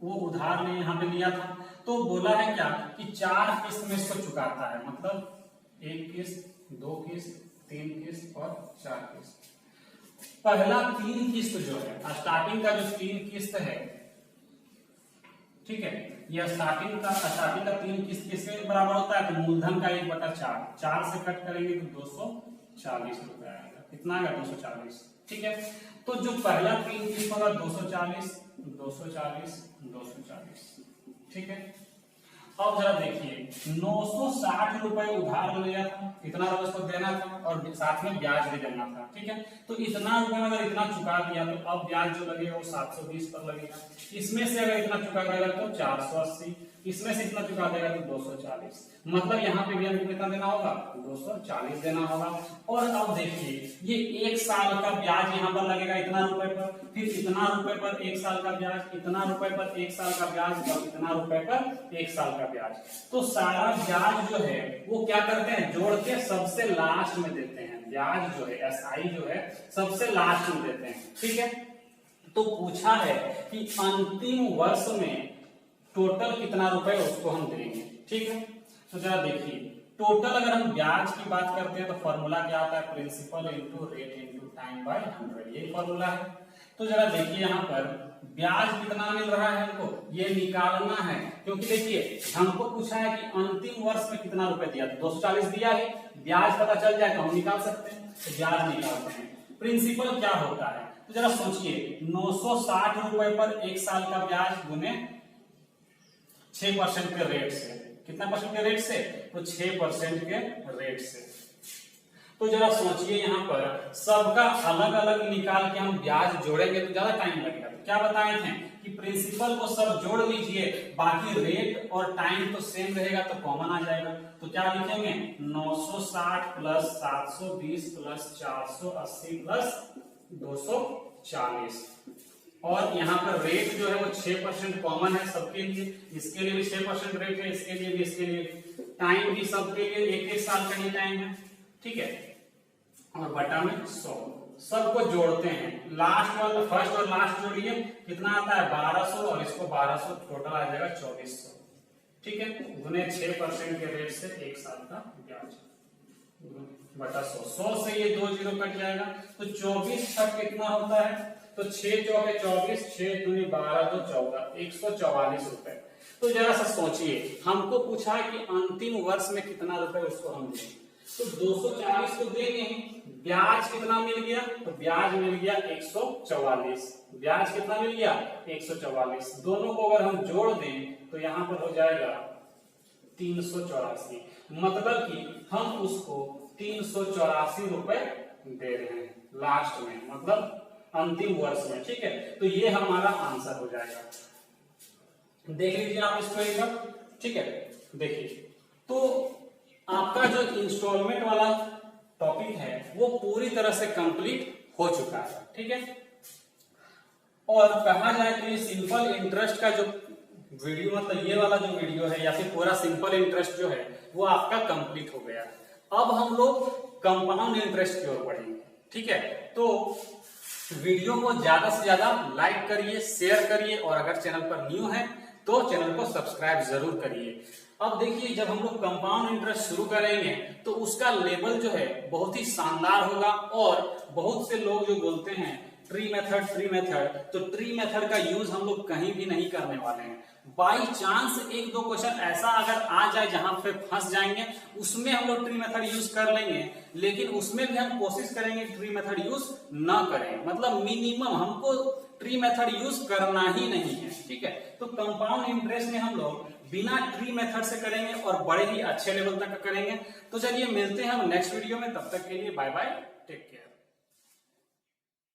वो उधार ने यहाँ पे लिया था, तो बोला है क्या कि 4 किस्त में इसको चुकाता है, मतलब 1 किस्त, 2 किस्त, 3 किस्त और 4 किस्त। पहला 3 किस्त जो है, स्टार्टिंग का जो 3 किस्त है, ठीक है, यह स्टार्टिंग का 3 किस्त किसके बराबर होता है, तो मूलधन का 1/4, 4 से कट करेंगे तो 240 रुपए आएगा, कितना आएगा 240, ठीक है। तो जो पहला 3 किस्त होगा 240, 240, ठीक है। अब जरा देखिए 960 रुपए उधार लिया था, इतना रुपए उसको देना था और साथ में ब्याज भी देना था, ठीक है। तो इतना रुपए अगर इतना चुका दिया तो अब ब्याज जो लगेगा वो 720 पर लगेगा, इसमें से अगर इतना चुका देगा तो 480, इसमें से इतना चुका देगा तो 240, मतलब यहाँ पे भी हमको कितना देना होगा 240 देना होगा। और अब देखिए ये 1 साल का ब्याज यहाँ पर लगेगा इतना रुपए पर, फिर इतना रुपए पर 1 साल का ब्याज, इतना रुपए पर 1 साल का ब्याज और इतना रुपए पर 1 साल का ब्याज। तो सारा ब्याज जो है वो क्या करते हैं, जोड़ के सबसे लास्ट में देते हैं, ब्याज जो है एसआई जो है सबसे लास्ट में देते हैं, ठीक है। तो पूछा है कि अंतिम वर्ष में टोटल कितना रुपए उसको हम देंगे, ठीक है। तो जरा देखिए टोटल अगर हम ब्याज की बात करते हैं तो फॉर्मूला क्या आता है, principal into rate into time by 100, ये फॉर्मूला है। तो जरा देखिए यहाँ पर ब्याज कितना मिल रहा है हमको, ये निकालना है, क्योंकि देखिए हमको पूछा है कि अंतिम वर्ष में कितना रुपए दिया, 240 दिया है, ब्याज पता चल जाए तो हम निकाल सकते हैं, तो ब्याज निकालते हैं। प्रिंसिपल क्या होता है, तो जरा सोचिए 960 रुपए पर 1 साल का ब्याज गुने 6% के रेट से, कितना परसेंट के रेट से, तो 6% के रेट से। तो जरा सोचिए यहाँ पर सबका अलग अलग निकाल के हम ब्याज जोड़ेंगे तो ज्यादा टाइम लगेगा। तो क्या बताए थे कि प्रिंसिपल को सब जोड़ लीजिए, बाकी रेट और टाइम तो सेम रहेगा तो कॉमन आ जाएगा। तो क्या लिखेंगे 960 प्लस 720 प्लस 480 प्लस 240, और यहाँ पर रेट जो है वो 6% कॉमन है सबके लिए, इसके लिए भी 6% रेट है, इसके लिए भी, इसके लिए टाइम भी सबके लिए 1-1 साल का ही टाइम है, ठीक है, और बटा में 100, सबको जोड़ते हैं, लास्ट वाला फर्स्ट और लास्ट जोड़िए कितना आता है 1200 और इसको 1200, टोटल आ जाएगा 2400, ठीक है, गुने 6% के रेट से 1 साल का ब्याज बटा 100, 100 से ये 2 जीरो कट जाएगा, तो 24 तक कितना होता है, तो 6 चौके 24, 6 दूनी 12 तो 14, 144 रुपए। तो जरा सा सोचिए हमको पूछा है कि अंतिम वर्ष में कितना रुपए उसको हम दें, तो 240 तो देंगे, ब्याज कितना मिल गया, तो ब्याज मिल गया 144, ब्याज कितना मिल गया 144, दोनों को अगर हम जोड़ दें तो यहां पर हो जाएगा 384, मतलब कि हम उसको 384 रुपए दे रहे हैं लास्ट में, मतलब अंतिम वर्ष में, ठीक है। तो ये हमारा आंसर हो जाएगा। देख लीजिए आप इसको एक बार, ठीक है। देखिए, तो आपका जो इंस्टॉलमेंट वाला टॉपिक है वो पूरी तरह से कंप्लीट हो चुका है, ठीक है। और कहा जाए तो ये सिंपल इंटरेस्ट का जो वीडियो, मतलब ये वाला जो वीडियो है या फिर पूरा सिंपल इंटरेस्ट जो है वो आपका कंप्लीट हो गया। अब हम लोग कंपाउंड इंटरेस्ट की ओर बढ़ेंगे, ठीक है। तो वीडियो को ज्यादा से ज्यादा लाइक करिए, शेयर करिए, और अगर चैनल पर न्यू है तो चैनल को सब्सक्राइब जरूर करिए। अब देखिए, जब हम लोग कंपाउंड इंटरेस्ट शुरू करेंगे तो उसका लेवल जो है बहुत ही शानदार होगा, और बहुत से लोग जो बोलते हैं ट्री मेथड, तो ट्री मेथड का यूज हम लोग कहीं भी नहीं करने वाले हैं। बाई चांस एक दो क्वेश्चन ऐसा अगर आ जाए जहां पे फंस जाएंगे, उसमें हम लोग ट्री मेथड यूज कर लेंगे, लेकिन उसमें भी हम कोशिश करेंगे ट्री मेथड यूज ना करें, मतलब मिनिमम हमको ट्री मेथड यूज करना ही नहीं है, ठीक है। तो कंपाउंड इंटरेस्ट में हम लोग बिना ट्री मेथड से करेंगे और बड़े ही अच्छे लेवल तक करेंगे। तो चलिए मिलते हैं हम नेक्स्ट वीडियो में, तब तक के लिए बाय बाय, टेक केयर।